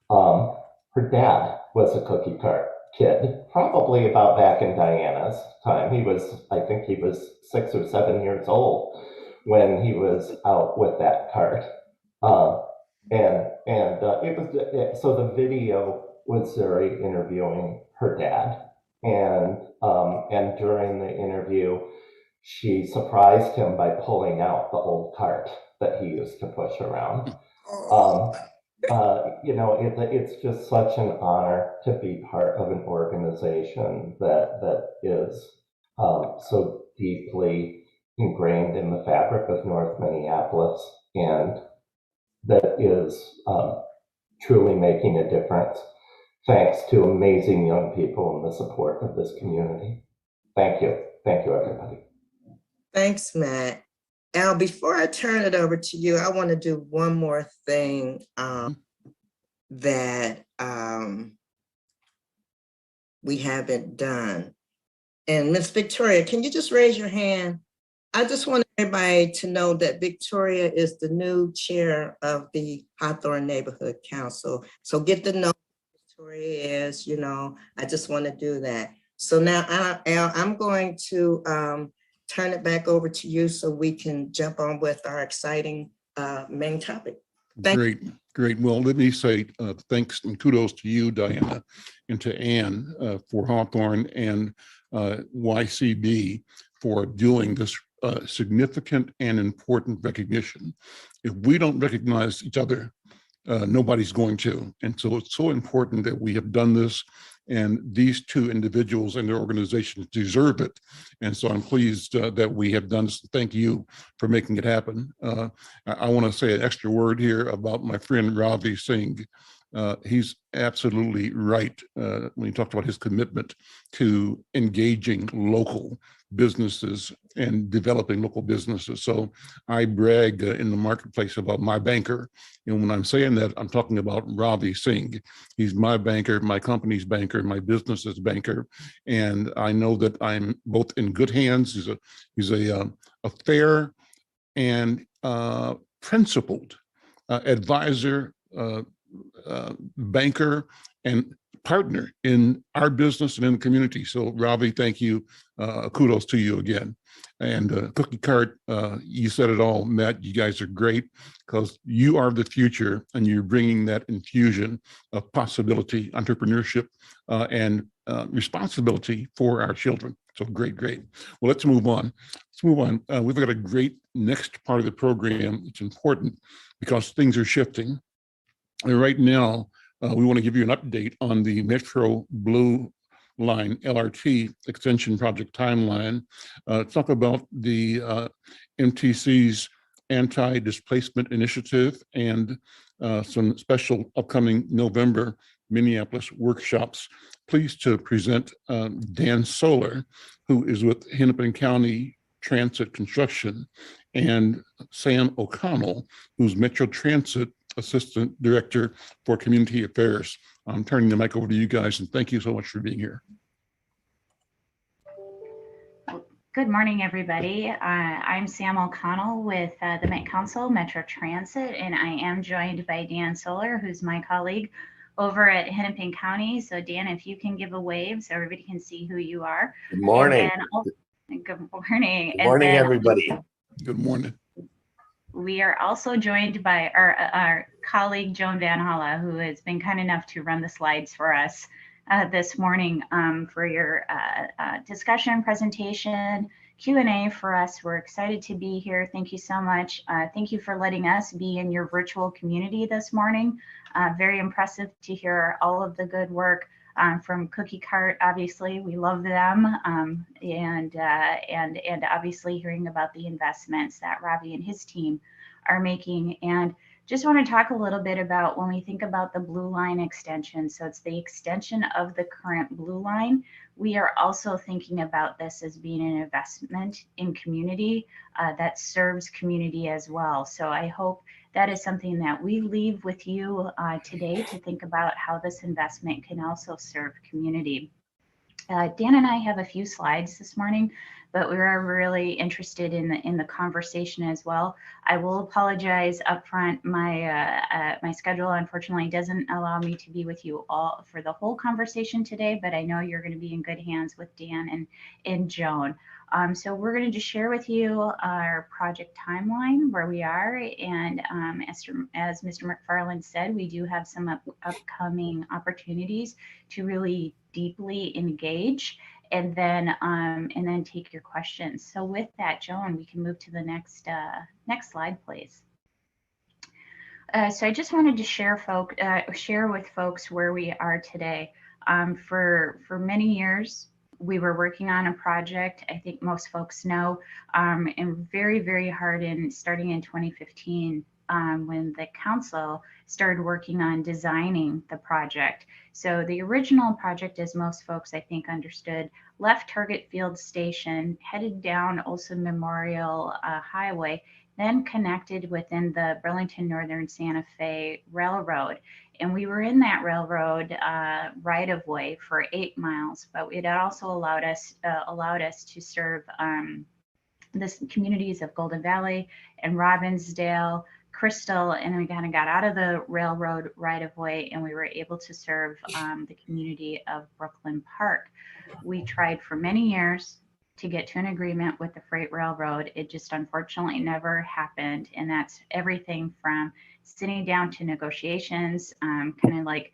Her dad was a Cookie Cart kid, probably about back in Diana's time. I think he was 6 or 7 years old when he was out with that cart. So the video was Zuri interviewing her dad. And during the interview, she surprised him by pulling out the old cart that he used to push around. You know, it's just such an honor to be part of an organization that is so deeply ingrained in the fabric of North Minneapolis, and that is truly making a difference, thanks to amazing young people and the support of this community. Thank you. Thank you, everybody. Thanks, Matt. Al, before I turn it over to you, I want to do one more thing that we haven't done. And Miss Victoria, can you just raise your hand? I just want everybody to know that Victoria is the new chair of the Hawthorne Neighborhood Council. So get to know who Victoria is, you know, I just want to do that. So now, Al, I'm going to turn it back over to you so we can jump on with our exciting main topic. Great. Well, let me say thanks and kudos to you, Diana, and to Anne for Hawthorne and YCB for doing this significant and important recognition. If we don't recognize each other, nobody's going to. And so it's so important that we have done this, and these two individuals and their organizations deserve it. And so I'm pleased that we have done this. Thank you for making it happen. I want to say an extra word here about my friend Ravi Singh. He's absolutely right when he talked about his commitment to engaging local businesses and developing local businesses. So I brag in the marketplace about my banker. And when I'm saying that, I'm talking about Ravi Singh. He's my banker, my company's banker, my business's banker. And I know that I'm both in good hands. He's a fair and principled advisor, banker, and partner in our business and in the community. So Ravi, thank you. Kudos to you again. And Cookie Cart, you said it all, Matt. You guys are great because you are the future and you're bringing that infusion of possibility, entrepreneurship, and responsibility for our children. So great, great. Well, let's move on. We've got a great next part of the program. It's important because things are shifting. And right now, we want to give you an update on the Metro Blue Line LRT extension project timeline. Talk about the MTC's anti-displacement initiative and some special upcoming November Minneapolis workshops. Pleased to present Dan Solar, who is with Hennepin County Transit Construction, and Sam O'Connell, who's Metro Transit Assistant Director for Community Affairs. I'm turning the mic over to you guys, and thank you so much for being here. Good morning, everybody. I'm Sam O'Connell with the Met Council, Metro Transit, and I am joined by Dan Solar, who's my colleague over at Hennepin County. So Dan, if you can give a wave so everybody can see who you are. Good morning. Good morning. Good morning, everybody. Good morning. We are also joined by our colleague, Joan Van Holla, who has been kind enough to run the slides for us this morning for your discussion, presentation, Q&A for us. We're excited to be here. Thank you so much. Thank you for letting us be in your virtual community this morning. Very impressive to hear all of the good work from Cookie Cart. Obviously, we love them, and obviously hearing about the investments that Ravi and his team are making. And just want to talk a little bit about when we think about the Blue Line extension. So it's the extension of the current Blue Line. We are also thinking about this as being an investment in community that serves community as well. So I hope that is something that we leave with you today to think about how this investment can also serve community. Dan and I have a few slides this morning, but we are really interested in the conversation as well. I will apologize upfront. My schedule unfortunately doesn't allow me to be with you all for the whole conversation today, but I know you're going to be in good hands with Dan and Joan. So we're going to just share with you our project timeline, where we are, and as Mr. McFarland said, we do have some upcoming opportunities to really deeply engage and then take your questions. So with that, Joan, we can move to the next slide, please. So I just wanted to share with folks where we are today. For many years, we were working on a project, I think most folks know, and very, very hard starting in 2015 when the council started working on designing the project. So the original project, as most folks I think understood, left Target Field Station, headed down Olson Memorial Highway, then connected within the Burlington Northern Santa Fe Railroad. And we were in that railroad right of way for 8 miles, but it also allowed us to serve the communities of Golden Valley and Robbinsdale, Crystal, and we kind of got out of the railroad right of way and we were able to serve the community of Brooklyn Park. We tried for many years to get to an agreement with the freight railroad. It just unfortunately never happened. And that's everything from sitting down to negotiations, kind of like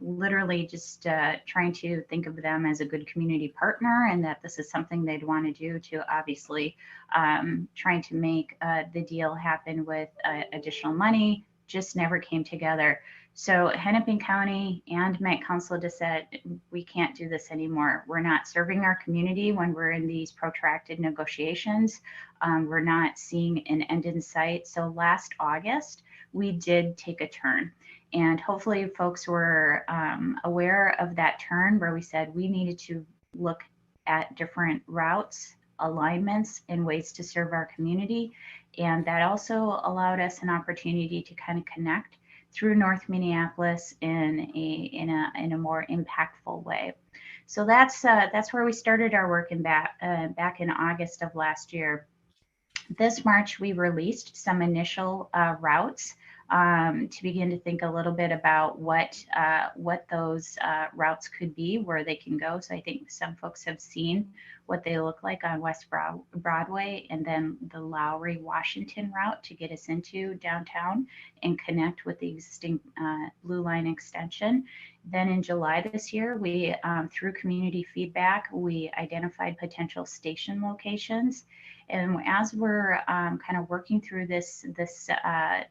literally just trying to think of them as a good community partner and that this is something they'd want to do, to obviously trying to make the deal happen with additional money, just never came together. So Hennepin County and Met Council just said, we can't do this anymore. We're not serving our community when we're in these protracted negotiations. We're not seeing an end in sight. So last August, we did take a turn. And hopefully folks were aware of that turn where we said we needed to look at different routes, alignments, and ways to serve our community. And that also allowed us an opportunity to kind of connect through North Minneapolis in a more impactful way. So that's where we started our work back in August of last year. This March, we released some initial routes to begin to think a little bit about what those routes could be, where they can go. So I think some folks have seen what they look like on West Broadway, and then the Lowry Washington route to get us into downtown and connect with the existing Blue Line extension. Then in July this year, we, through community feedback, we identified potential station locations. And as we're kind of working through this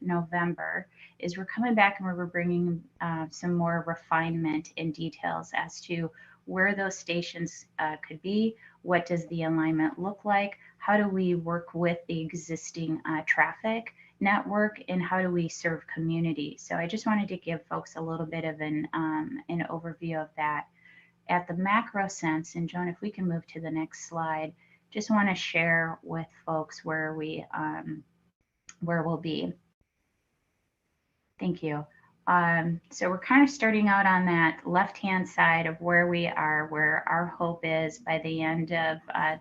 November, is we're coming back and we're bringing some more refinement and details as to where those stations could be, what does the alignment look like, how do we work with the existing traffic network, and how do we serve community. So I just wanted to give folks a little bit of an overview of that at the macro sense. And Joan, if we can move to the next slide, just want to share with folks where we'll be. Thank you. So we're kind of starting out on that left-hand side of where we are, where our hope is by the end of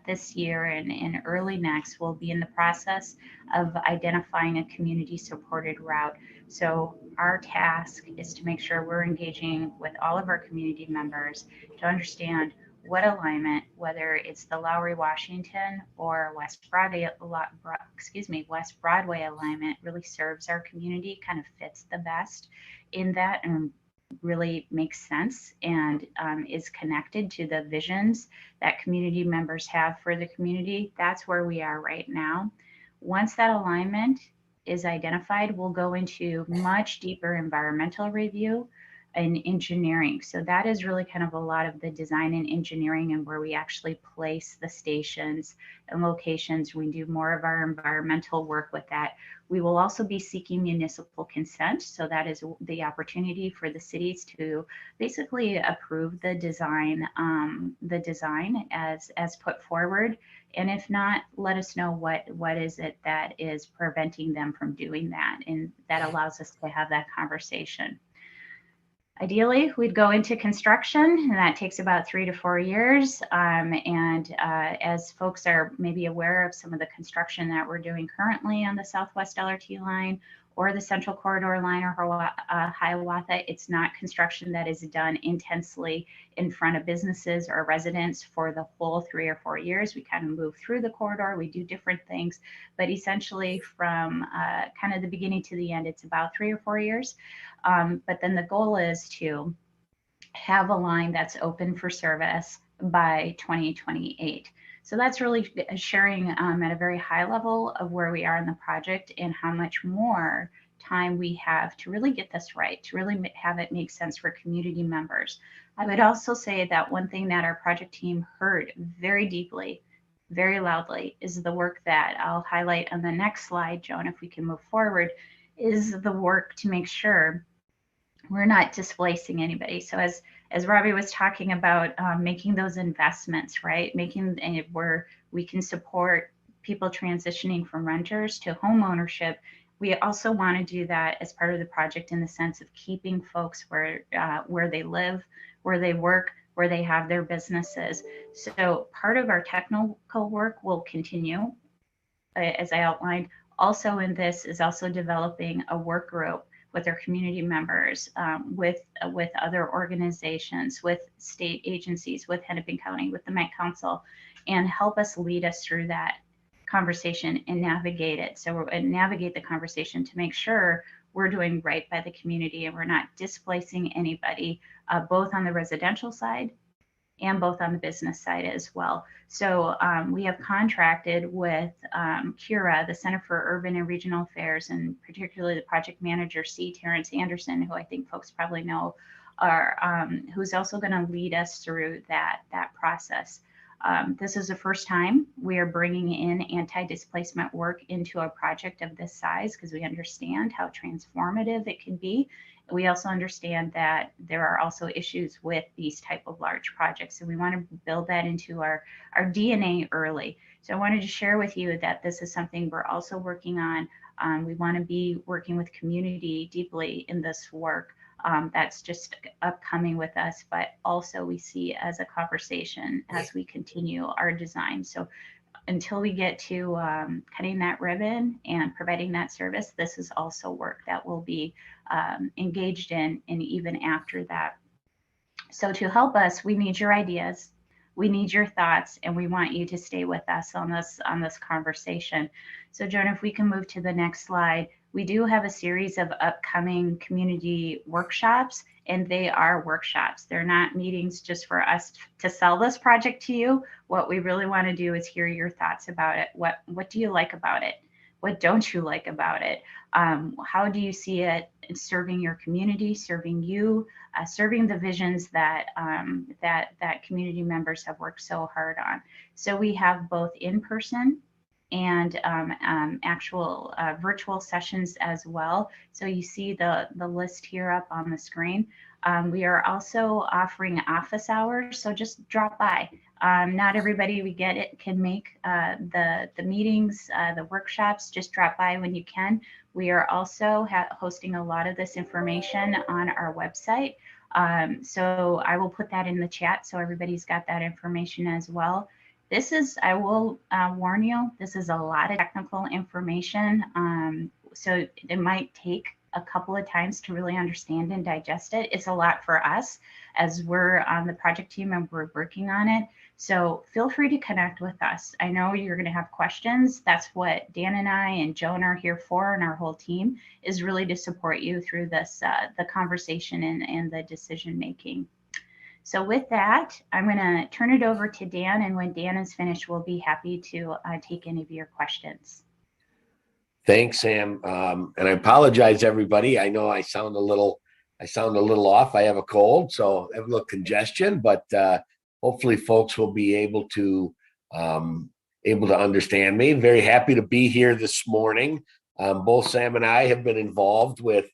this year and early next, we'll be in the process of identifying a community-supported route. So our task is to make sure we're engaging with all of our community members to understand what alignment, whether it's the Lowry Washington or West Broadway alignment, really serves our community, kind of fits the best in that, and really makes sense and is connected to the visions that community members have for the community. That's where we are right now. Once that alignment is identified, we'll go into much deeper environmental review and engineering. So that is really kind of a lot of the design and engineering, and where we actually place the stations and locations. We do more of our environmental work with that. We will also be seeking municipal consent. So that is the opportunity for the cities to basically approve the design as put forward. And if not, let us know what is it that is preventing them from doing that. And that allows us to have that conversation. Ideally, we'd go into construction, and that takes about 3 to 4 years. As folks are maybe aware of some of the construction that we're doing currently on the Southwest LRT line or the Central Corridor line or Hiawatha, it's not construction that is done intensely in front of businesses or residents for the whole 3 or 4 years. We kind of move through the corridor, we do different things, but essentially from kind of the beginning to the end, it's about 3 or 4 years. But then the goal is to have a line that's open for service by 2028. So that's really sharing at a very high level of where we are in the project and how much more time we have to really get this right, to really have it make sense for community members. I would also say that one thing that our project team heard very deeply, very loudly, is the work that I'll highlight on the next slide, Joan, if we can move forward, is the work to make sure we're not displacing anybody. So as Robbie was talking about, making those investments, right? Making where we can support people transitioning from renters to home ownership. We also want to do that as part of the project in the sense of keeping folks where they live, where they work, where they have their businesses. So part of our technical work will continue, as I outlined. Also in this is also developing a work group with our community members, with other organizations, with state agencies, with Hennepin County, with the Met Council, and help us lead us through that conversation and navigate it. So navigate the conversation to make sure we're doing right by the community and we're not displacing anybody, both on the residential side and both on the business side as well. So we have contracted with CURA, the Center for Urban and Regional Affairs, and particularly the project manager, C. Terrence Anderson, who I think folks probably know, who's also going to lead us through that process. This is the first time we are bringing in anti-displacement work into a project of this size because we understand how transformative it can be. We also understand that there are also issues with these type of large projects. So we want to build that into our DNA early. So I wanted to share with you that this is something we're also working on. We want to be working with community deeply in this work. That's just upcoming with us, but also we see as a conversation as we continue our design. So until we get to cutting that ribbon and providing that service, this is also work that we'll be engaged in, and even after that. So to help us, we need your ideas, we need your thoughts, and we want you to stay with us on this conversation. So Joan, if we can move to the next slide. We do have a series of upcoming community workshops, and they are workshops. They're not meetings just for us to sell this project to you. What we really want to do is hear your thoughts about it. What do you like about it? What don't you like about it? How do you see it serving your community, serving you, serving the visions that that community members have worked so hard on? So we have both in-person and actual virtual sessions as well. So you see the list here up on the screen. We are also offering office hours, so just drop by. Not everybody, we get it, can make the meetings, the workshops. Just drop by when you can. We are also hosting a lot of this information on our website. So I will put that in the chat so everybody's got that information as well. This is, I will warn you, this is a lot of technical information. So it might take a couple of times to really understand and digest it. It's a lot for us as we're on the project team and we're working on it. So feel free to connect with us. I know you're going to have questions. That's what Dan and I and Joan are here for, and our whole team is really to support you through this, the conversation and the decision making. So with that, I'm going to turn it over to Dan, and when Dan is finished, we'll be happy to take any of your questions. Thanks, Sam. And I apologize, everybody. I know I sound a little off. I have a cold, so I have a little congestion, but hopefully folks will be able to understand me. I'm very happy to be here this morning. Both Sam and I have been involved with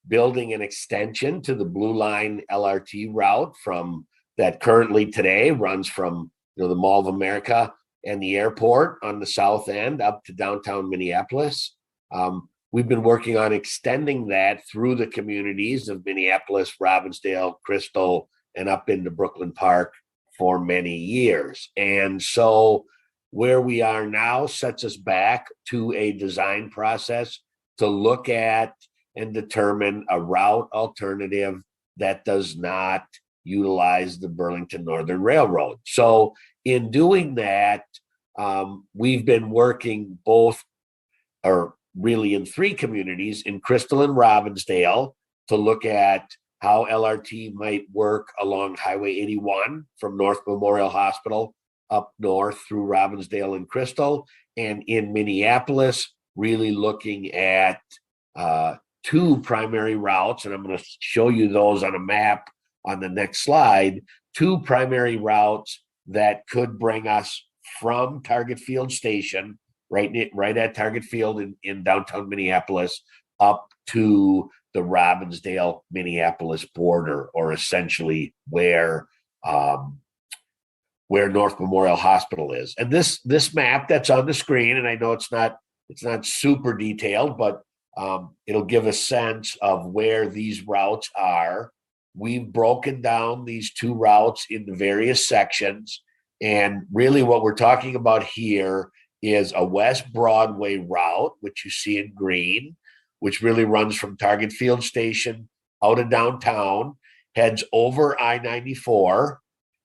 building an extension to the Blue Line LRT route from that currently today runs from the Mall of America and the airport on the south end up to downtown Minneapolis. We've been working on extending that through the communities of Minneapolis, Robbinsdale, Crystal, and up into Brooklyn Park for many years. And so where we are now sets us back to a design process to look at and determine a route alternative that does not utilize the Burlington Northern Railroad. So in doing that, we've been working both, or really in three communities, in Crystal and Robbinsdale, to look at how LRT might work along Highway 81 from North Memorial Hospital up north through Robbinsdale and Crystal, and in Minneapolis, really looking at two primary routes, and I'm going to show you those on a map on the next slide, two primary routes that could bring us from Target Field Station, right at Target Field in downtown Minneapolis, up to the Robbinsdale Minneapolis border, or essentially where North Memorial Hospital is. And this map that's on the screen, and I know it's not super detailed, but it'll give a sense of where these routes are. We've broken down these two routes into various sections, and really what we're talking about here is a West Broadway route, which you see in green, which really runs from Target Field Station out of downtown, heads over I-94,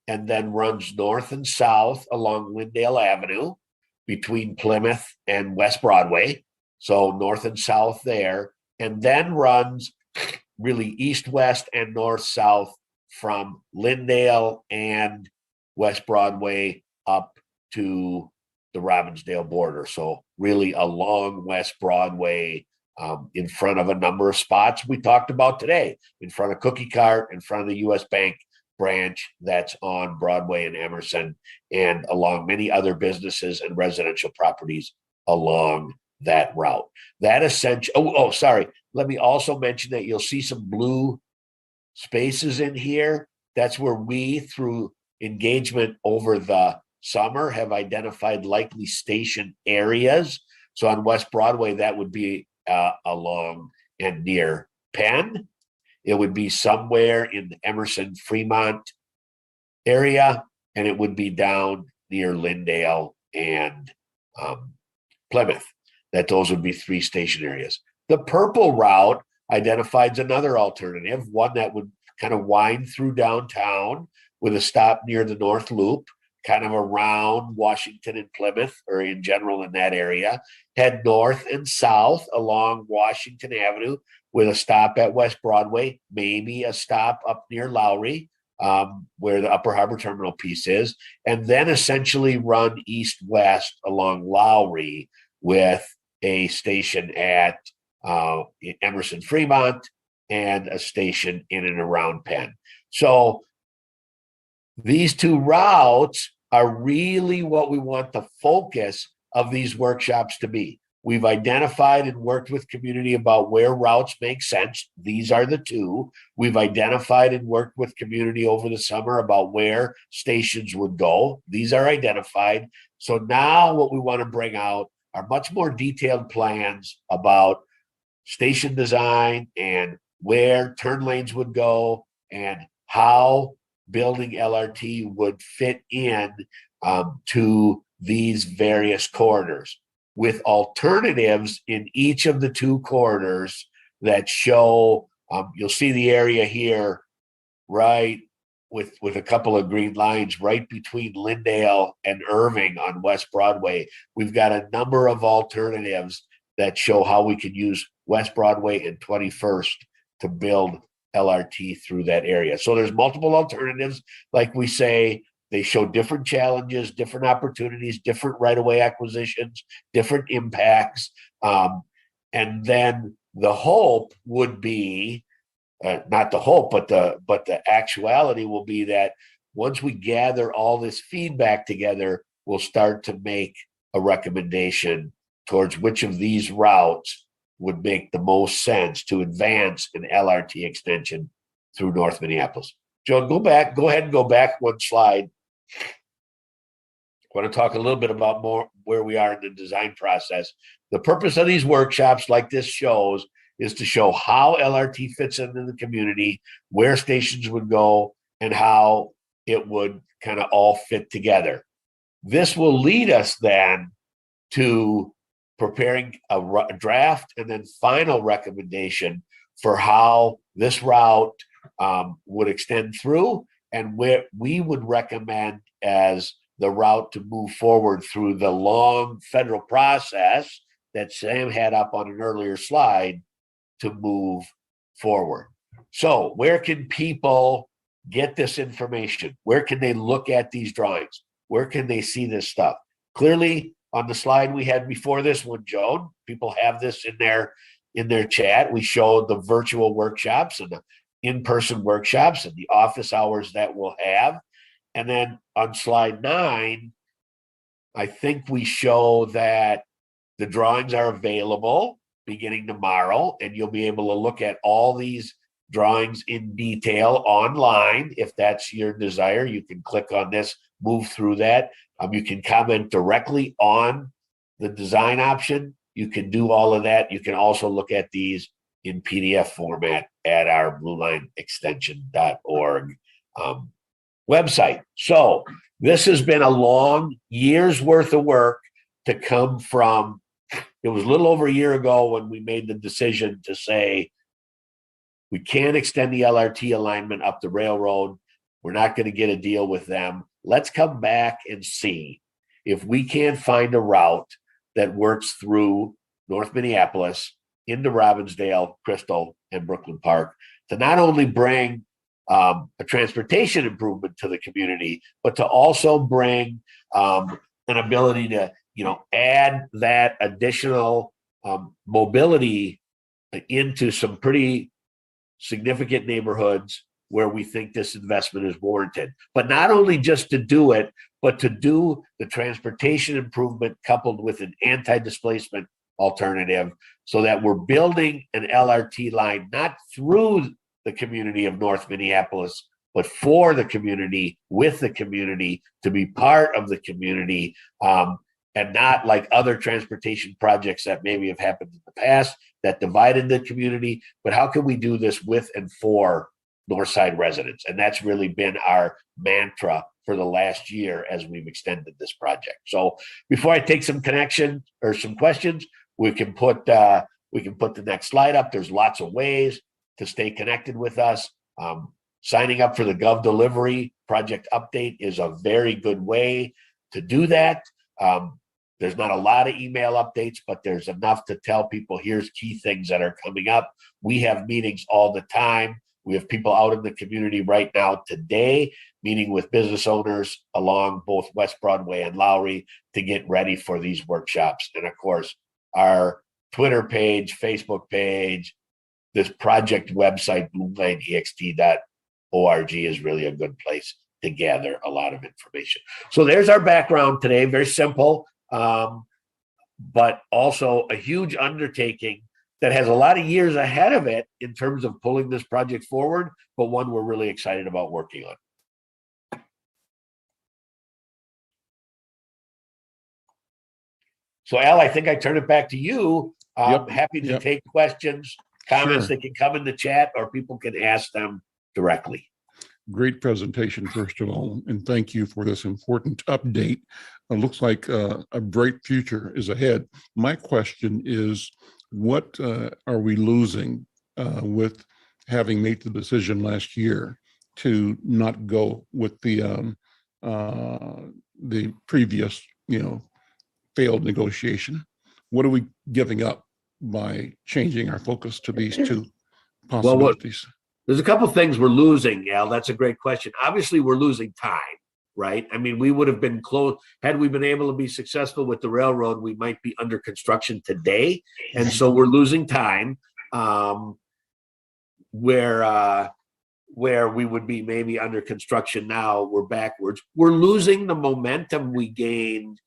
and then runs north and south along Windale Avenue between Plymouth and West Broadway. So north and south there, and then runs really east-west and north-south from Lyndale and West Broadway up to the Robbinsdale border. So really along West Broadway, in front of a number of spots we talked about today, in front of Cookie Cart, in front of the US Bank branch that's on Broadway and Emerson, and along many other businesses and residential properties along that route. That essentially, sorry. Let me also mention that you'll see some blue spaces in here. That's where we, through engagement over the summer, have identified likely station areas. So on West Broadway, that would be along and near Penn. It would be somewhere in the Emerson Fremont area, and it would be down near Lyndale and Plymouth, that those would be 3 station areas. The purple route identifies another alternative, one that would kind of wind through downtown with a stop near the North Loop, kind of around Washington and Plymouth, or in general in that area, head north and south along Washington Avenue with a stop at West Broadway, maybe a stop up near Lowry, where the Upper Harbor Terminal piece is, and then essentially run east-west along Lowry with a station at Emerson Fremont and a station in and around Penn. So these 2 routes are really what we want the focus of these workshops to be. We've identified and worked with community about where routes make sense. These are the 2. We've identified and worked with community over the summer about where stations would go. These are identified. So now what we want to bring out are much more detailed plans about station design and where turn lanes would go and how building LRT would fit in to these various corridors, with alternatives in each of the 2 corridors that show, you'll see the area here, right, with a couple of green lines right between Lindale and Irving on West Broadway. We've got a number of alternatives that show how we can use West Broadway and 21st to build LRT through that area. So there's multiple alternatives. Like we say, they show different challenges, different opportunities, different right-of-way acquisitions, different impacts. And then the hope would be, not the hope, but the actuality will be that once we gather all this feedback together, we'll start to make a recommendation towards which of these routes would make the most sense to advance an LRT extension through North Minneapolis. Joan, go ahead and go back 1 slide. I want to talk a little bit about more where we are in the design process. The purpose of these workshops, like this shows, is to show how LRT fits into the community, where stations would go, and how it would kind of all fit together. This will lead us then to preparing a draft and then final recommendation for how this route would extend through, and where we would recommend as the route to move forward through the long federal process that Sam had up on an earlier slide to move forward. So where can people get this information? Where can they look at these drawings? Where can they see this stuff? Clearly, on the slide we had before this one, Joan, people have this in their chat. We showed the virtual workshops and the in-person workshops and the office hours that we'll have. And then on slide 9, I think we show that the drawings are available beginning tomorrow, and you'll be able to look at all these drawings in detail online. If that's your desire, you can click on this, move through that. You can comment directly on the design option. You can do all of that. You can also look at these in PDF format at our bluelineextension.org website. So this has been a long year's worth of work to come from. It was a little over a year ago when we made the decision to say, we can't extend the LRT alignment up the railroad. We're not going to get a deal with them. Let's come back and see if we can't find a route that works through North Minneapolis into Robbinsdale, Crystal, and Brooklyn Park to not only bring a transportation improvement to the community, but to also bring an ability to, add that additional mobility into some pretty significant neighborhoods where we think this investment is warranted. But not only just to do it, but to do the transportation improvement coupled with an anti-displacement alternative, so that we're building an LRT line not through the community of North Minneapolis, but for the community, with the community, to be part of the community, and not like other transportation projects that maybe have happened in the past that divided the community. But how can we do this with and for Northside residents? And that's really been our mantra for the last year as we've extended this project. So before I take some connection or some questions, we can put the next slide up. There's lots of ways to stay connected with us. Signing up for the Gov Delivery Project Update is a very good way to do that. There's not a lot of email updates, but there's enough to tell people here's key things that are coming up. We have meetings all the time. We have people out in the community right now today, meeting with business owners along both West Broadway and Lowry to get ready for these workshops. And of course, our Twitter page, Facebook page, this project website, BluelineEXT.org, is really a good place to gather a lot of information. So there's our background today, very simple, but also a huge undertaking that has a lot of years ahead of it in terms of pulling this project forward, but one we're really excited about working on. So Al, I think I turn it back to you. I'm happy to take questions, comments that can come in the chat, or people can ask them directly. Great presentation, first of all, and thank you for this important update. It looks like a bright future is ahead. My question is, what are we losing with having made the decision last year to not go with the previous, failed negotiation? What are we giving up by changing our focus to these two possibilities? Well, there's a couple of things we're losing, Al. That's a great question. Obviously, we're losing time, right? I mean, we would have been close. Had we been able to be successful with the railroad, we might be under construction today. And so we're losing time where we would be maybe under construction now, we're backwards. We're losing the momentum we gained.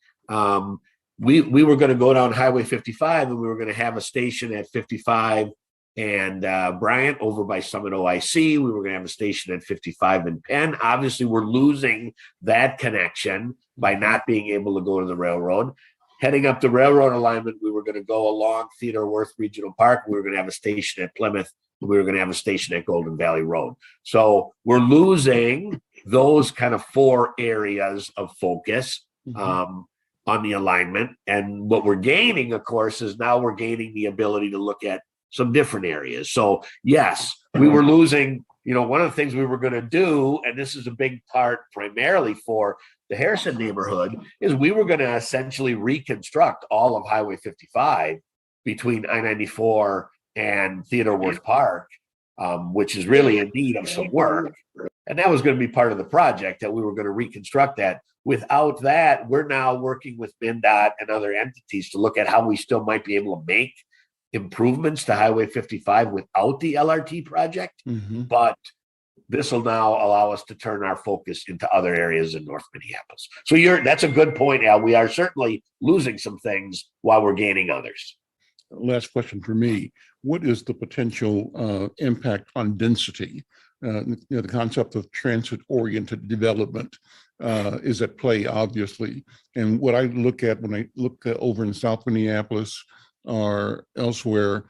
We were going to go down Highway 55 and we were going to have a station at 55 and Bryant over by Summit OIC. We were going to have a station at 55 and Penn. Obviously, we're losing that connection by not being able to go to the railroad. Heading up the railroad alignment, we were going to go along Theodore Wirth Regional Park. We were going to have a station at Plymouth. We were going to have a station at Golden Valley Road. So we're losing those kind of four areas of focus on the alignment. And what we're gaining, of course, is now we're gaining the ability to look at some different areas. So yes, we were losing, one of the things we were going to do, and this is a big part primarily for the Harrison neighborhood, is we were going to essentially reconstruct all of Highway 55 between I-94 and Theodore Wirth Park, which is really in need of some work. And that was going to be part of the project, that we were going to reconstruct that. Without that, we're now working with MnDOT and other entities to look at how we still might be able to make improvements to Highway 55 without the LRT project. But this will now allow us to turn our focus into other areas in North Minneapolis. So that's a good point, Al. We are certainly losing some things while we're gaining others. Last question for me. What is the potential impact on density? The concept of transit-oriented development is at play, obviously. And what I look at when I look over in South Minneapolis or elsewhere,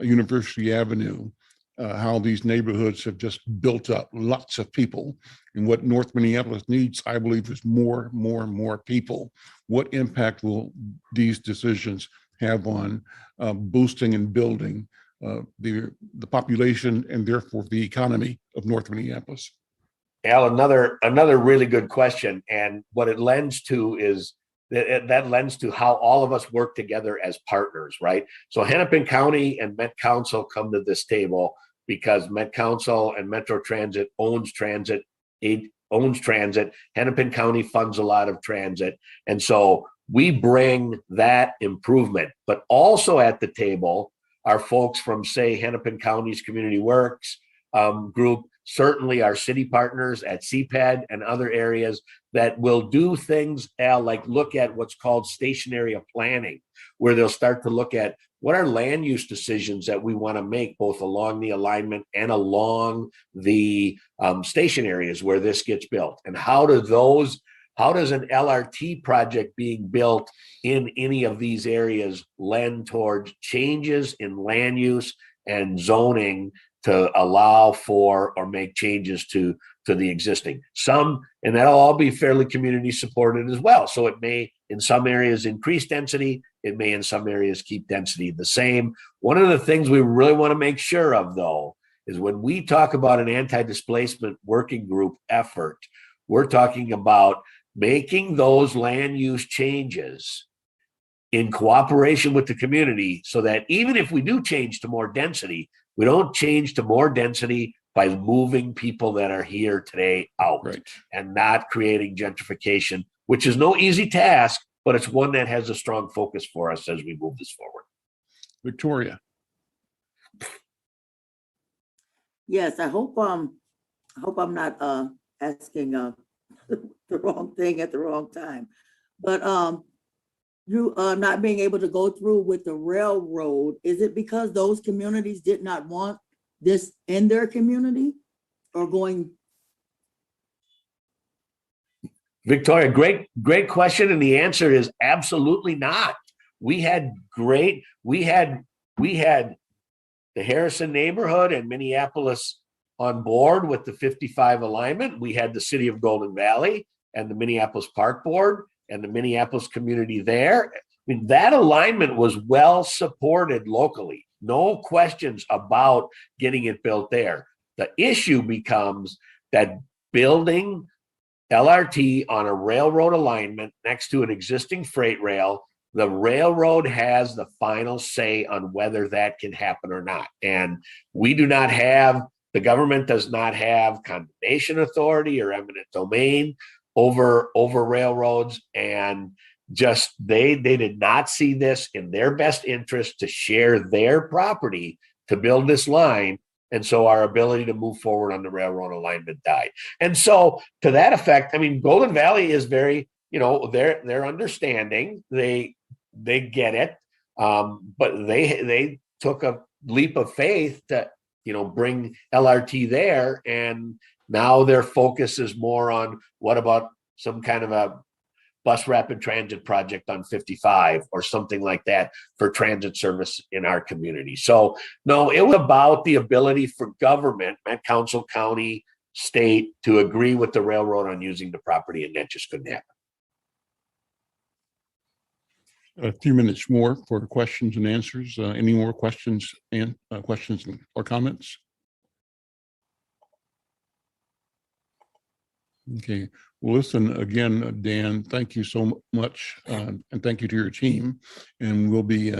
University Avenue, how these neighborhoods have just built up lots of people. And what North Minneapolis needs, I believe, is more people. What impact will these decisions have on boosting and building the population and therefore the economy of North Minneapolis? Al, another really good question. And what it lends to is that lends to how all of us work together as partners, right? So Hennepin County and Met Council come to this table because Met Council and Metro Transit owns transit. Hennepin County funds a lot of transit. And so we bring that improvement, but also at the table are folks from, say, Hennepin County's Community Works group, certainly our city partners at CPAD and other areas that will do things, Al, like look at what's called station area planning, where they'll start to look at what are land use decisions that we want to make both along the alignment and along the station areas where this gets built. And how does an LRT project being built in any of these areas lend towards changes in land use and zoning allow for or make changes to the existing. Some, and that'll all be fairly community supported as well. So it may in some areas increase density, it may in some areas keep density the same. One of the things we really want to make sure of though, is when we talk about an anti-displacement working group effort, we're talking about making those land use changes in cooperation with the community so that even if we do change to more density, we don't change to more density by moving people that are here today out and not creating gentrification, which is no easy task, but it's one that has a strong focus for us as we move this forward. Victoria. Yes, I hope I'm not asking the wrong thing at the wrong time. But you not being able to go through with the railroad, is it because those communities did not want this in their community or going? Victoria, great question. And the answer is absolutely not. We had the Harrison neighborhood and Minneapolis on board with the 55 alignment. We had the city of Golden Valley and the Minneapolis Park Board and the Minneapolis community there. I mean, that alignment was well supported locally. No questions about getting it built there. The issue becomes that building LRT on a railroad alignment next to an existing freight rail, the railroad has the final say on whether that can happen or not. And we do not have, the government does not have condemnation authority or eminent domain over railroads, and just they did not see this in their best interest to share their property to build this line. And so our ability to move forward on the railroad alignment died. And so to that effect, I mean, Golden Valley is very, they're understanding, they get it, but they took a leap of faith to, bring LRT there. And now their focus is more on what about some kind of a bus rapid transit project on 55 or something like that for transit service in our community. So no, it was about the ability for government, Met Council, county, state to agree with the railroad on using the property, and that just couldn't happen. A few minutes more for questions and answers. Any more questions or comments? Okay. Well, listen, again, Dan, thank you so much. And thank you to your team. And we'll be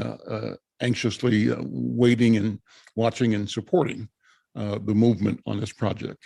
anxiously waiting and watching and supporting the movement on this project.